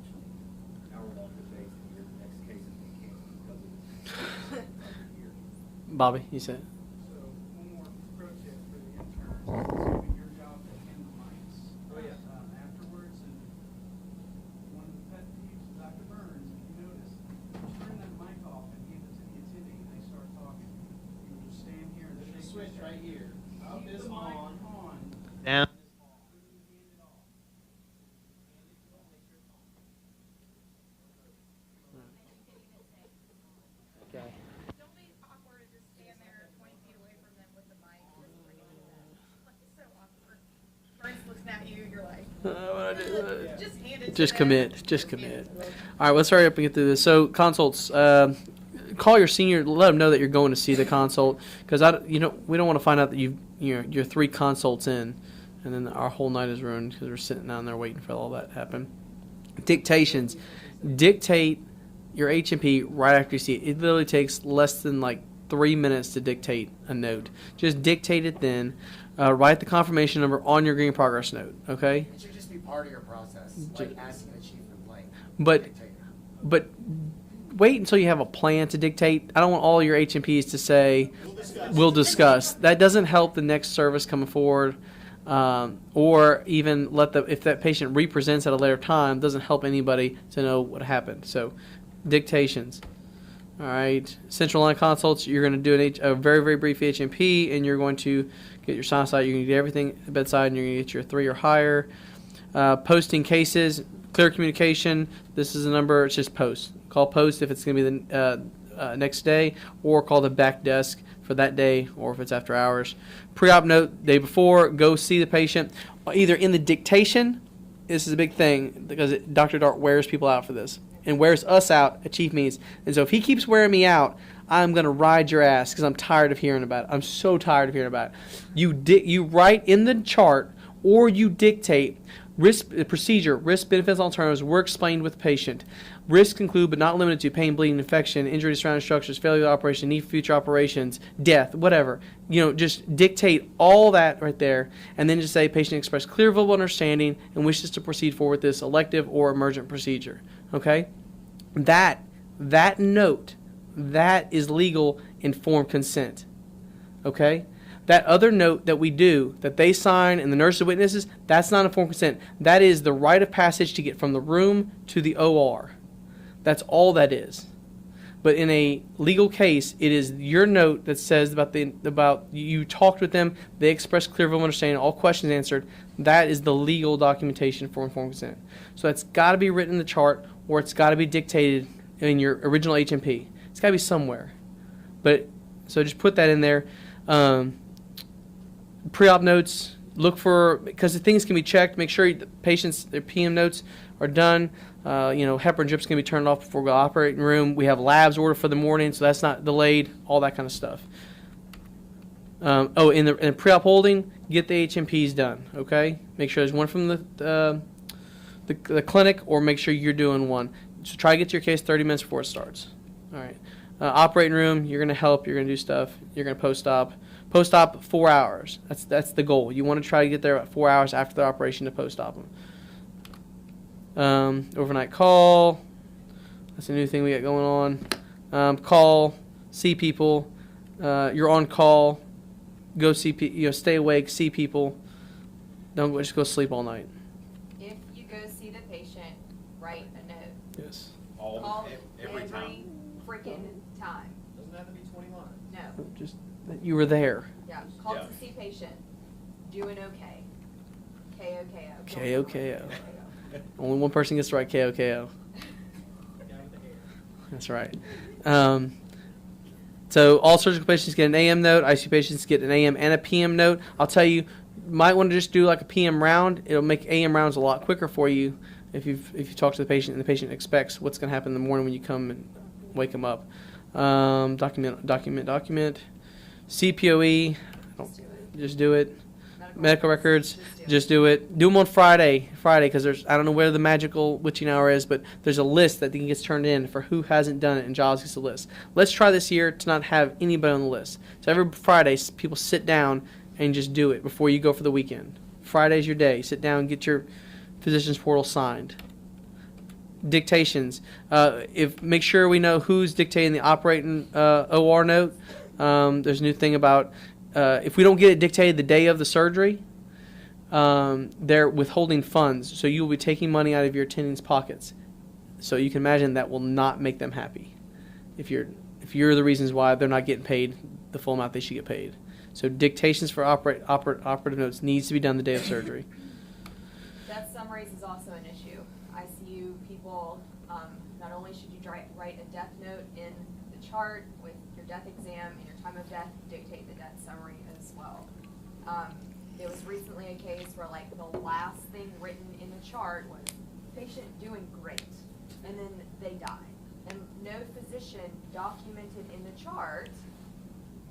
hour-long debates, and your next case has been canceled because of it. Bobby, you said? So, one more pro tip for the interns, it's your job to hand the mics. Oh, yeah. Afterwards, and one of the pet peeves of Dr. Burns, if you notice, you turn that mic off and hand it to the attending and they start talking. You will just stand here and shake. There's a switch right here. Up is on. Down. Okay. Don't be awkward and just stand there 20 feet away from them with the mic. Just bring it in. Like, it's so awkward. Burns looks at you, you're like, just hand it to Just them. commit. Just commit. All right, let's hurry up and get through this. So consults, call your senior. Let them know that you're going to see the consult because we don't want to find out that you're 3 consults in, and then our whole night is ruined because we're sitting down there waiting for all that to happen. Dictations, dictate your H&P right after you see it. It literally takes less than like 3 minutes to dictate a note. Just dictate it then. Write the confirmation number on your green progress note. Okay. It should just be part of your process, like asking the chief of blank. But wait until you have a plan to dictate. I don't want all your H&Ps to say, we'll discuss. That doesn't help the next service coming forward. Or even if that patient represents at a later time, doesn't help anybody to know what happened. So dictations. All right. Central line consults, you're going to do a very, very brief H&P, and you're going to get your sinus out. You're going to get everything at the bedside, and you're going to get your 3 or higher. Posting cases, clear communication. This is a number. It's just post. Call post if it's going to be the next day, or call the back desk for that day, or if it's after hours. Pre-op note, day before, go see the patient. Either in the dictation, this is a big thing, because Dr. Dart wears people out for this, and wears us out at chief meetings. And so if he keeps wearing me out, I'm going to ride your ass because I'm tired of hearing about it. I'm so tired of hearing about it. You write in the chart or you dictate procedure, risk, benefits, alternatives were explained with patient. Risks include but not limited to pain, bleeding, infection, injury to surrounding structures, failure of operation, need for future operations, death, whatever. Just dictate all that right there, and then just say patient expressed clear, verbal understanding and wishes to proceed forward with this elective or emergent procedure. Okay? That note, that is legal informed consent. Okay? That other note that we do, that they sign and the nurse witnesses, that's not informed consent. That is the rite of passage to get from the room to the OR. That's all that is. But in a legal case, it is your note that says about you talked with them, they expressed clear verbal understanding, all questions answered. That is the legal documentation for informed consent. So that's got to be written in the chart, or it's got to be dictated in your original H&P. It's got to be somewhere. So just put that in there. Pre-op notes, look for, because the things can be checked, make sure the patients, their PM notes are done. Heparin drips can be turned off before we go to the operating room. We have labs ordered for the morning, so that's not delayed, all that kind of stuff. In the pre-op holding, get the H&Ps done, okay? Make sure there's one from the clinic, or make sure you're doing one. So try to get to your case 30 minutes before it starts. All right. Operating room, you're going to help, you're going to do stuff, you're going to post-op. Post-op, 4 hours. That's the goal. You want to try to get there at 4 hours after the operation to post-op them. Overnight call. That's a new thing we got going on. Call, see people. You're on call. Go see stay awake, see people. Don't just go sleep all night. If you go see the patient, write a note. Yes. Call every time. freaking time. Doesn't have to be 20 lines. No. Just that you were there. Yeah. Call Yeah. to see patient. Doing okay. KOKO. KOKO. Only one person gets to write KOKO. The guy with the hair. That's right. So all surgical patients get an AM note. ICU patients get an AM and a PM note. I'll tell you, might want to just do like a PM round. It'll make AM rounds a lot quicker for you if you talk to the patient and the patient expects what's going to happen in the morning when you come and wake them up. Document. CPOE. Just do it. Medical records. Just do it. Do them on Friday, because I don't know where the magical witching hour is, but there's a list that gets turned in for who hasn't done it, and Giles gets a list. Let's try this year to not have anybody on the list. So every Friday, people sit down and just do it before you go for the weekend. Friday's your day. Sit down, get your physician's portal signed. Dictations. Make sure we know who's dictating the operating OR note. There's a new thing about if we don't get it dictated the day of the surgery, they're withholding funds. So you will be taking money out of your attendings' pockets. So you can imagine that will not make them happy. If you're the reasons why they're not getting paid the full amount they should get paid. So dictations for operative notes needs to be done the day of surgery. Death summaries is also an issue. ICU people, not only should you write a death note in the chart with your death exam and your time of death, dictate the death summary as well. There was recently a case where like the last thing written in the chart was patient doing great, and then they died. And no physician documented in the chart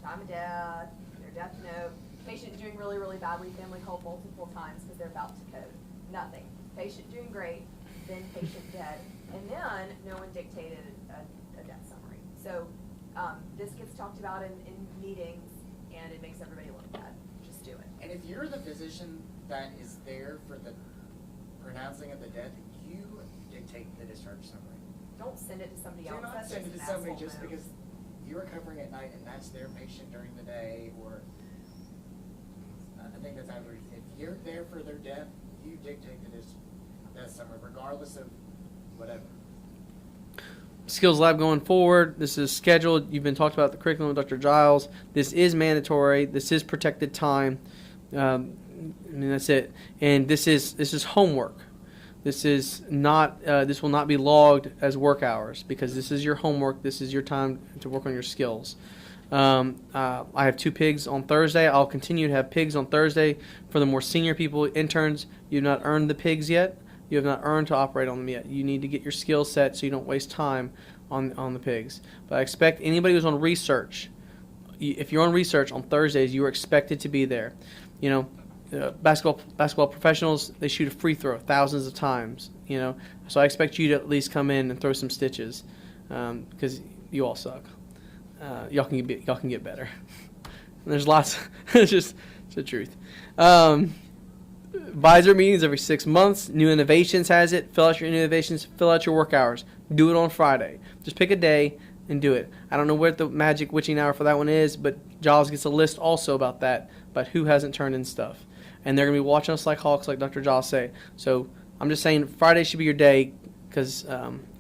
time of death, their death note, patient doing really, really badly, family called multiple times because they're about to code. Nothing. Patient doing great, then patient dead. And then no one dictated a death summary. So this gets talked about in meetings, and it makes everybody look bad. Just do it. And if you're the physician that is there for the pronouncing of the death, you dictate the discharge summary. Don't send it to somebody Do else. not That's send it just to an somebody asshole just move. because you're covering at night and that's their patient during the day, or I think that's how if you're there for their death, you dictate the death summary, regardless of whatever. Skills lab going forward. This is scheduled. You've been talked about the curriculum with Dr. Giles. This is mandatory. This is protected time. I mean, that's it. And this is homework. This is not. This will not be logged as work hours because this is your homework. This is your time to work on your skills. I have 2 pigs on Thursday. I'll continue to have pigs on Thursday for the more senior people, interns. You've not earned the pigs yet. You have not earned to operate on them yet. You need to get your skills set so you don't waste time on the pigs. But I expect anybody who's on research, if you're on research on Thursdays, you are expected to be there. You know, basketball professionals, they shoot a free throw thousands of times. You know, so I expect you to at least come in and throw some stitches because you all suck. Y'all can get better. And there's lots. It's the truth. Advisor meetings every 6 months. New Innovations has it. Fill out your innovations. Fill out your work hours. Do it on Friday. Just pick a day and do it. I don't know what the magic witching hour for that one is, but Giles gets a list also about that, about who hasn't turned in stuff. And they're going to be watching us like hawks, like Dr. Giles say. So I'm just saying Friday should be your day because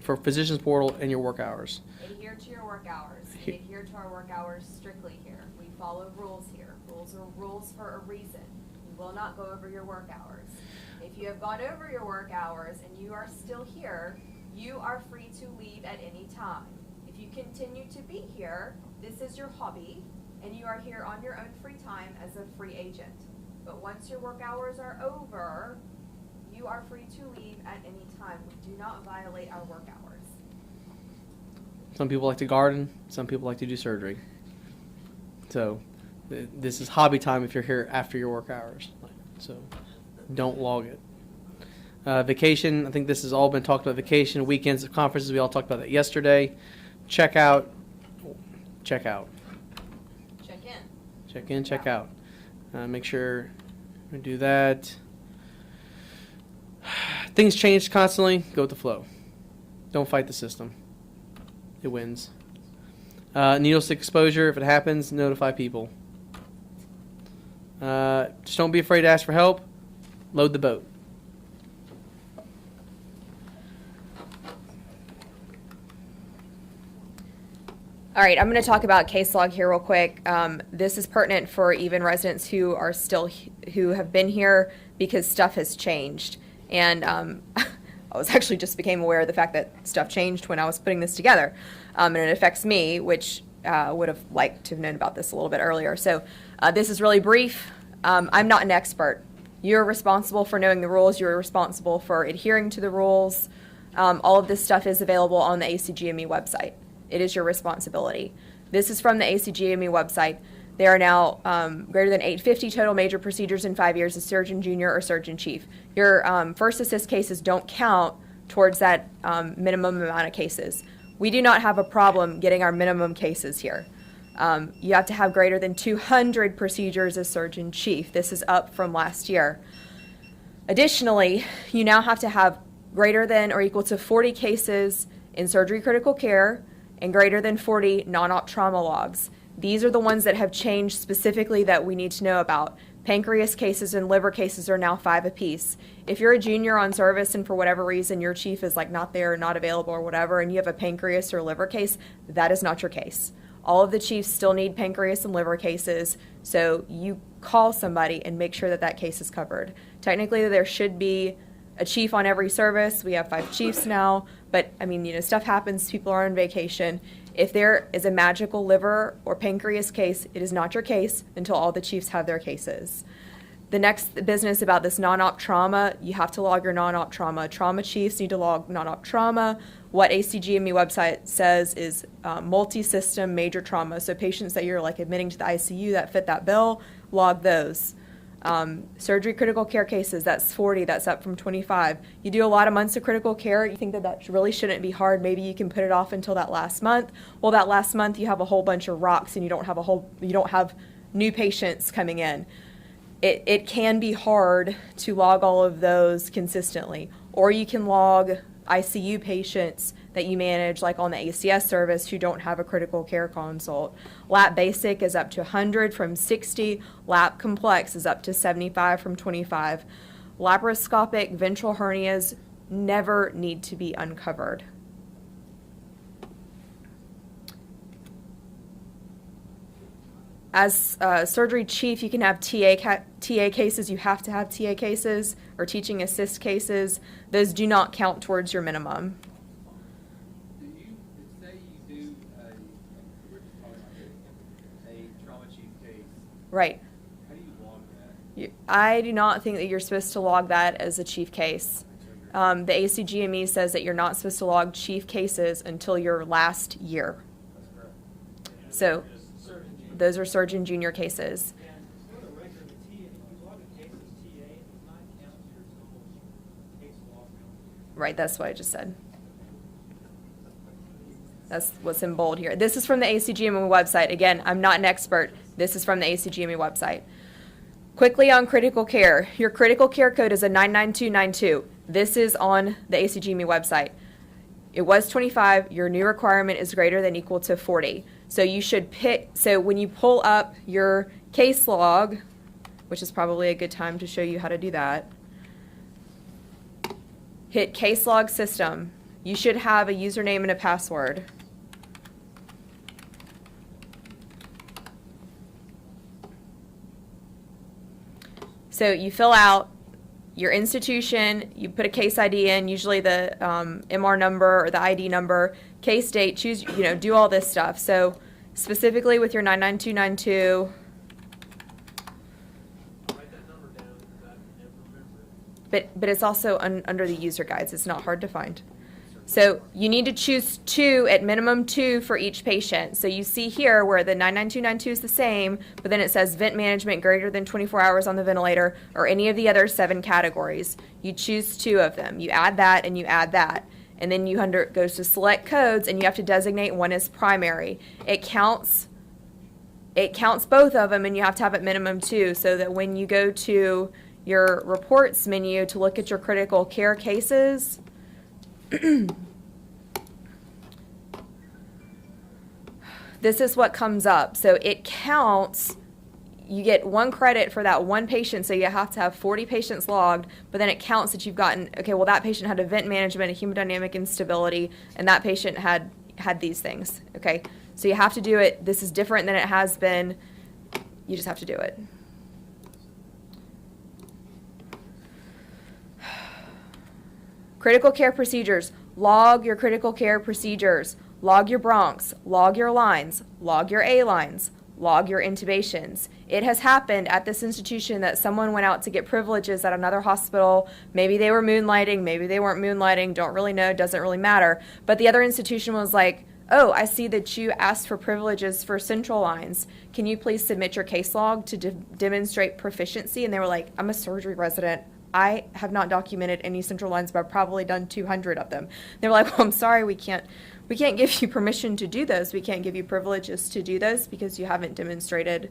for Physicians Portal and your work hours. Adhere to your work hours. We adhere to our work hours strictly here. We follow rules here. Rules are rules for a reason. We will not go over your work hours. If you have gone over your work hours and you are still here, you are free to leave at any time. If you continue to be here, this is your hobby, and you are here on your own free time as a free agent. But once your work hours are over, you are free to leave at any time. We do not violate our work hours. Some people like to garden. Some people like to do surgery. So this is hobby time if you're here after your work hours. So don't log it. Vacation, I think this has all been talked about. Vacation, weekends, conferences, we all talked about that yesterday. Check out. Check in. Check in, check out. Make sure we do that. Things change constantly. Go with the flow. Don't fight the system. It wins. Needle stick exposure, if it happens, notify people. Just don't be afraid to ask for help. Load the boat. All right, I'm going to talk about case log here real quick. This is pertinent for even residents who are who have been here because stuff has changed. And I was actually just became aware of the fact that stuff changed when I was putting this together. And it affects me, which would have liked to have known about this a little bit earlier. So this is really brief. I'm not an expert. You're responsible for knowing the rules. You're responsible for adhering to the rules. All of this stuff is available on the ACGME website. It is your responsibility. This is from the ACGME website. There are now greater than 850 total major procedures in 5 years as surgeon junior or surgeon chief. Your first assist cases don't count towards that minimum amount of cases. We do not have a problem getting our minimum cases here. You have to have greater than 200 procedures as surgeon chief. This is up from last year. Additionally, you now have to have greater than or equal to 40 cases in surgery critical care and greater than 40 non-op trauma logs. These are the ones that have changed specifically that we need to know about. Pancreas cases and liver cases are now 5 apiece. If you're a junior on service and for whatever reason your chief is like not there or not available or whatever and you have a pancreas or liver case, that is not your case. All of the chiefs still need pancreas and liver cases, so you call somebody and make sure that that case is covered. Technically, there should be a chief on every service. We have 5 chiefs now, but I mean, stuff happens, people are on vacation. If there is a magical liver or pancreas case, it is not your case until all the chiefs have their cases. The next business about this non-op trauma, you have to log your non-op trauma. Trauma chiefs need to log non-op trauma. What ACGME website says is multi-system major trauma. So patients that you're like admitting to the ICU that fit that bill, log those. Surgery critical care cases, that's 40, that's up from 25. You do a lot of months of critical care, you think that really shouldn't be hard, maybe you can put it off until that last month. Well, that last month you have a whole bunch of rocks and you don't have new patients coming in. It can be hard to log all of those consistently, or you can log ICU patients that you manage, like on the ACS service, who don't have a critical care consult. LAP basic is up to 100 from 60. LAP complex is up to 75 from 25. Laparoscopic ventral hernias never need to be uncovered. As surgery chief, you can have TA cases. You have to have TA cases or teaching assist cases. Those do not count towards your minimum. Say you do a trauma chief case. Right. How do you log that? I do not think that you're supposed to log that as a chief case. The ACGME says that you're not supposed to log chief cases until your last year. That's correct. So those are surgeon junior cases. And for the record, the TA, if you log a case as TA, it does not count to your total case log number. Right, that's what I just said. That's what's in bold here. This is from the ACGME website. Again, I'm not an expert. This is from the ACGME website. Quickly on critical care. Your critical care code is a 99292. This is on the ACGME website. It was 25. Your new requirement is greater than equal to 40. So you should pick, so when you pull up your case log, which is probably a good time to show you how to do that, hit case log system. You should have a username and a password. So you fill out your institution, you put a case ID in, usually the MR number or the ID number, case date, choose, do all this stuff. So specifically with your 99292, Write that number down because I can never remember it. but it's also under the user guides. It's not hard to find. So you need to choose 2, at minimum 2 for each patient. So you see here where the 99292 is the same, but then it says vent management greater than 24 hours on the ventilator or any of the other 7 categories. You choose 2 of them. You add that and you add that. And then it goes to select codes and you have to designate one as primary. It counts both of them and you have to have at minimum 2 so that when you go to your reports menu to look at your critical care cases, this is what comes up. So it counts. You get 1 credit for that 1 patient, so you have to have 40 patients logged, but then it counts that you've gotten, okay, well, that patient had event management, a hemodynamic instability, and that patient had these things, okay? So you have to do it. This is different than it has been. You just have to do it. Critical care procedures. Log your critical care procedures. Log your bronchs. Log your lines. Log your A lines. Log your intubations. It has happened at this institution that someone went out to get privileges at another hospital. Maybe they were moonlighting, maybe they weren't moonlighting, don't really know, doesn't really matter. But the other institution was like, oh, I see that you asked for privileges for central lines. Can you please submit your case log to demonstrate proficiency? And they were like, I'm a surgery resident. I have not documented any central lines, but I've probably done 200 of them. They were like, well, I'm sorry, we can't give you permission to do those. We can't give you privileges to do those because you haven't demonstrated,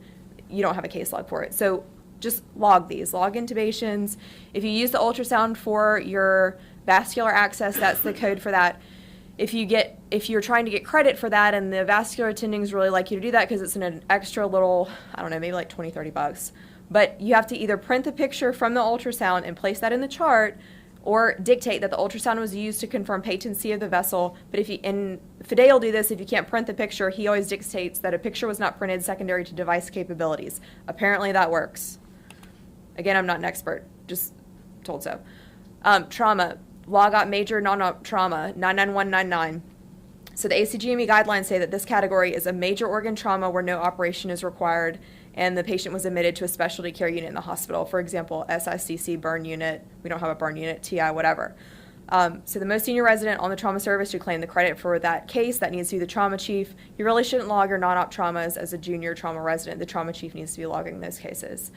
you don't have a case log for it. So just log these, log intubations. If you use the ultrasound for your vascular access, that's the code for that. If you're trying to get credit for that and the vascular attendings really like you to do that because it's an extra little, I don't know, maybe like $20, $30. But you have to either print the picture from the ultrasound and place that in the chart, or dictate that the ultrasound was used to confirm patency of the vessel. But and Fide will do this if you can't print the picture. He always dictates that a picture was not printed secondary to device capabilities. Apparently that works. Again, I'm not an expert, just told so. Trauma, log out major non-op trauma, 99199. So the ACGME guidelines say that this category is a major organ trauma where no operation is required and the patient was admitted to a specialty care unit in the hospital. For example, SICC, burn unit, we don't have a burn unit, TI, whatever. So the most senior resident on the trauma service should claim the credit for that case. That needs to be the trauma chief. You really shouldn't log your non-op traumas as a junior trauma resident. The trauma chief needs to be logging those cases.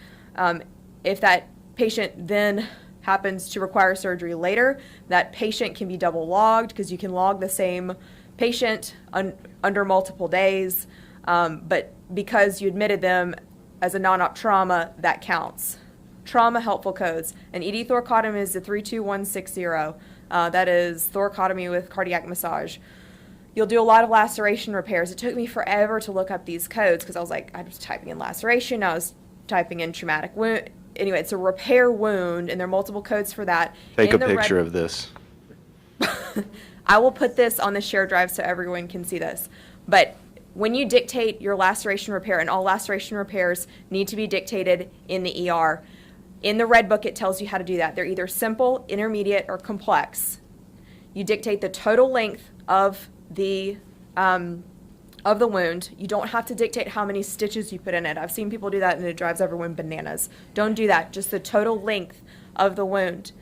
If that patient then happens to require surgery later, that patient can be double logged because you can log the same patient under multiple days. But because you admitted them as a non-op trauma, that counts. Trauma helpful codes. An ED thoracotomy is the 32160. That is thoracotomy with cardiac massage. You'll do a lot of laceration repairs. It took me forever to look up these codes because I was typing in laceration, I was typing in traumatic wound. Anyway, it's a repair wound, and there are multiple codes for that. Take a picture of this. I will put this on the shared drive so everyone can see this. But when you dictate your laceration repair, and all laceration repairs need to be dictated in the ER, in the red book it tells you how to do that. They're either simple, intermediate, or complex. You dictate the total length of the wound. You don't have to dictate how many stitches you put in it. I've seen people do that and it drives everyone bananas. Don't do that. Just the total length of the wound.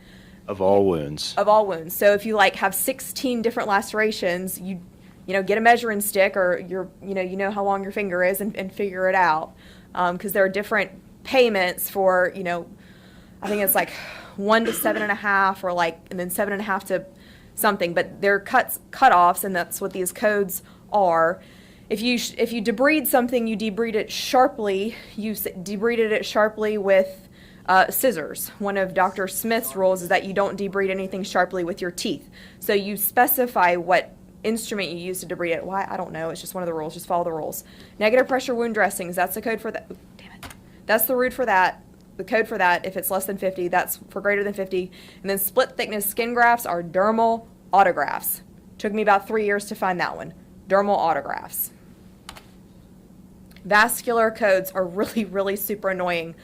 Of all wounds. Of all wounds. So if you have 16 different lacerations, you get a measuring stick, or you know how long your finger is, and figure it out. Because there are different payments for, I think it's like 1 to 7.5, or and then 7.5 to something. But they're cutoffs, and that's what these codes are. If you debride something, you debride it sharply. You debrided it sharply with scissors. One of Dr. Smith's rules is that you don't debride anything sharply with your teeth. So you specify what instrument you use to debride it. Why? I don't know. It's just one of the rules. Just follow the rules. Negative pressure wound dressings. That's the code for that. Damn it. That's the root for that. The code for that, if it's less than 50, that's for greater than 50. And then split thickness skin grafts are dermal autografts. Took me about 3 years to find that one. Dermal autografts. Vascular codes are really, really super annoying.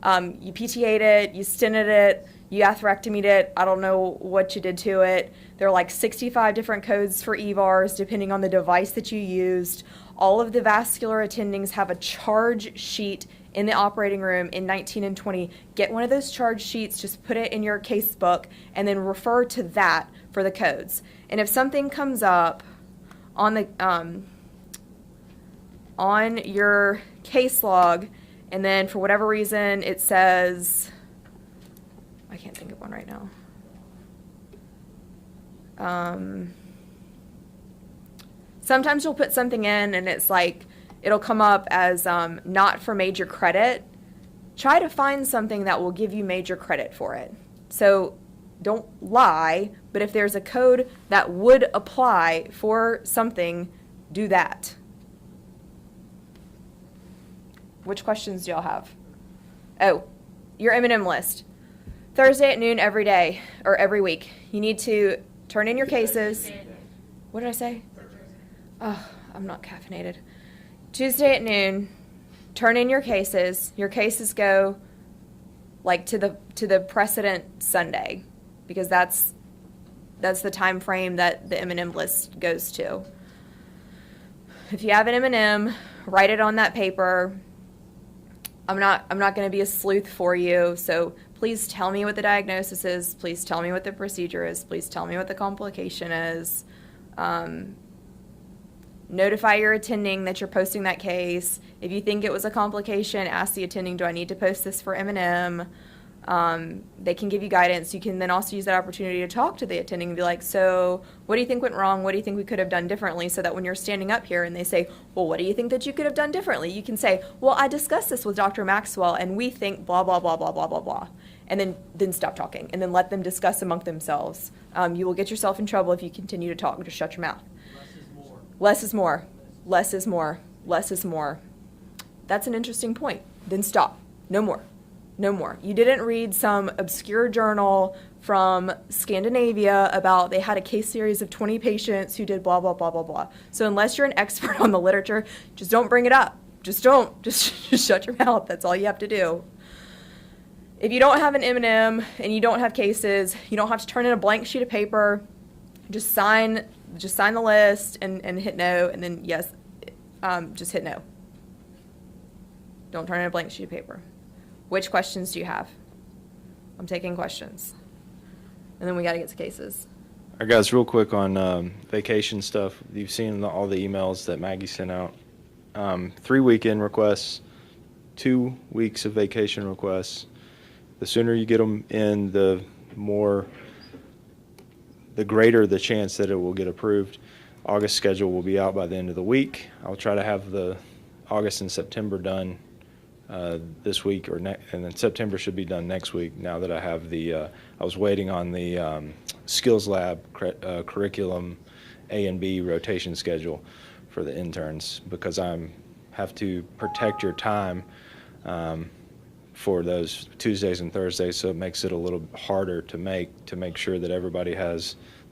You PTA'd it, you stented it, you atherectomied it. I don't know what you did to it. There are like 65 different codes for EVARs depending on the device that you used. All of the vascular attendings have a charge sheet in the operating room in 19 and 20. Get one of those charge sheets, just put it in your case book, and then refer to that for the codes. And if something comes up on the on your case log, and then for whatever reason it says, I can't think of one right now. Sometimes you'll put something in and it's it'll come up as not for major credit. Try to find something that will give you major credit for it. So don't lie, but if there's a code that would apply for something, do that. Which questions do y'all have? Oh, your M&M list. Thursday at noon every day, or every week. You need to turn in your cases. What did I say? Oh, I'm not caffeinated. Tuesday at noon, turn in your cases. Your cases go like to the precedent Sunday, because that's the time frame that the M&M list goes to. If you have an M&M, write it on that paper. I'm not going to be a sleuth for you, so please tell me what the diagnosis is. Please tell me what the procedure is. Please tell me what the complication is. Notify your attending that you're posting that case. If you think it was a complication, ask the attending, do I need to post this for M&M? They can give you guidance. You can then also use that opportunity to talk to the attending and be like, so what do you think went wrong? What do you think we could have done differently? So that when you're standing up here and they say, well, what do you think that you could have done differently? You can say, well, I discussed this with Dr. Maxwell and we think blah, blah, blah, blah, blah, blah, blah. And then stop talking and then let them discuss among themselves. You will get yourself in trouble if you continue to talk and just shut your mouth. Less is more. Less is more. Less is more. That's an interesting point. Then stop. No more. No more. You didn't read some obscure journal from Scandinavia about they had a case series of 20 patients who did blah, blah, blah, blah, blah. So unless you're an expert on the literature, just don't bring it up. Just don't. Just shut your mouth. That's all you have to do. If you don't have an M&M and you don't have cases, you don't have to turn in a blank sheet of paper. Just sign the list and hit no, and then yes, just hit no. Don't turn in a blank sheet of paper. Which questions do you have? I'm taking questions. And then we got to get to cases. All right, guys, real quick on vacation stuff. You've seen all the emails that Maggie sent out. 3 weekend requests, 2 weeks of vacation requests. The sooner you get them in, the greater the chance that it will get approved. August schedule will be out by the end of the week. I'll try to have the August and September done this week, and then September should be done next week. Now that I have I was waiting on the skills lab curriculum A and B rotation schedule for the interns, because I have to protect your time for those Tuesdays and Thursdays, so it makes it a little harder to make sure that everybody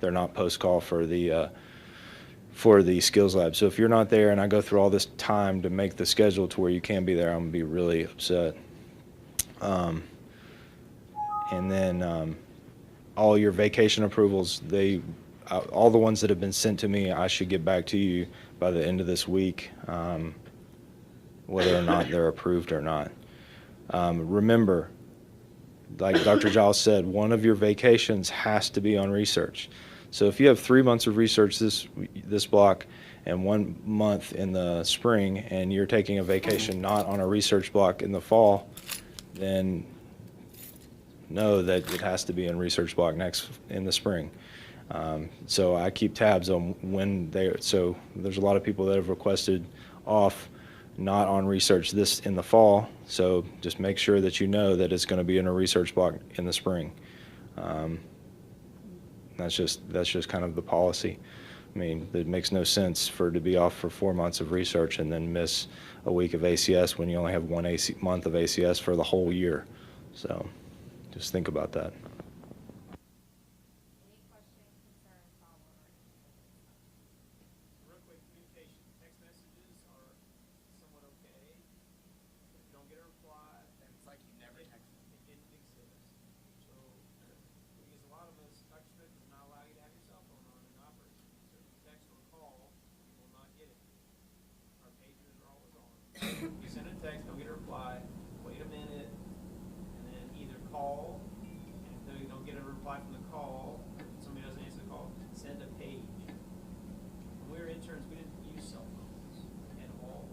they're not post call for the skills lab. So if you're not there and I go through all this time to make the schedule to where you can be there, I'm gonna be really upset. And then all your vacation approvals, all the ones that have been sent to me, I should get back to you by the end of this week, whether or not they're approved or not. Remember, like Dr. Giles said, one of your vacations has to be on research. So if you have 3 months of research this block and 1 month in the spring, and you're taking a vacation not on a research block in the fall, then know that it has to be in research block in the spring. So I keep tabs on so there's a lot of people that have requested off not on research this in the fall, so just make sure that you know that it's going to be in a research block in the spring. That's just kind of the policy. I mean, it makes no sense to be off for 4 months of research and then miss a week of ACS when you only have 1 month of ACS for the whole year. So just think about that. Any questions, concerns, followers? Real quick, communication, text messages are somewhat okay. If you don't get a reply, Then it's like you never texted. it didn't exist. So, because a lot of us, Dr. Smith does not allow you to have your cell phone on in operation. So if you text or call, you will not get it. Our pagers are always on. You send a text, don't get a reply, wait a minute, and then either call, and if you don't get a reply from the call, somebody doesn't answer the call, send a page. When we were interns, we didn't use cell phones at all.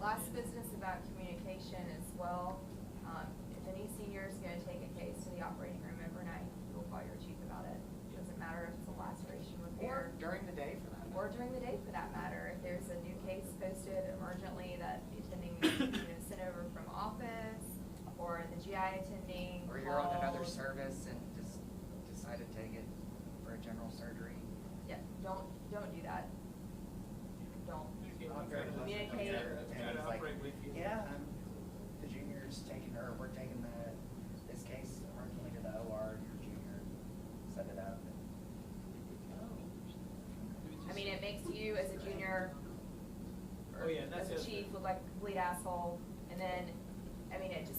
Last business about communication as well. If any senior is going to take a case to the operating room overnight, you will call your chief about it. Doesn't matter if it's a laceration repair. Or during the day for that matter. Or during the day for that matter. If there's a new case posted emergently that the attending sent over from office, or the GI attending Or you're on another called. service and just decide to take it for a general surgery. Yeah, don't do that. Don't. You can Not very much. Communicate. Try to operate asshole, and then, I mean, it's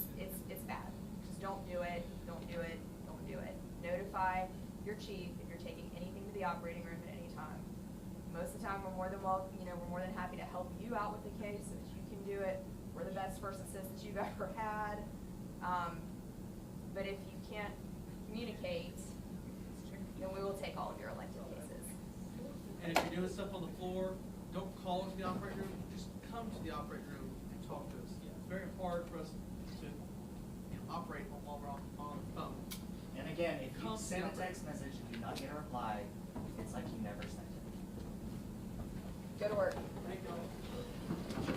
bad. Just don't do it, don't do it, don't do it. Notify your chief if you're taking anything to the operating room at any time. Most of the time, we're more than happy to help you out with the case so that you can do it. We're the best first assistants you've ever had. But if you can't communicate, then we will take all of your elected cases. And if you're doing stuff on the floor, don't call us to the operating room, just come to the operating room and talk to us. It's very hard for us to operate while we're on the phone. And again, if you Come to send a the text message and do not get a reply, it's like you never sent it. Go to work. Thank you.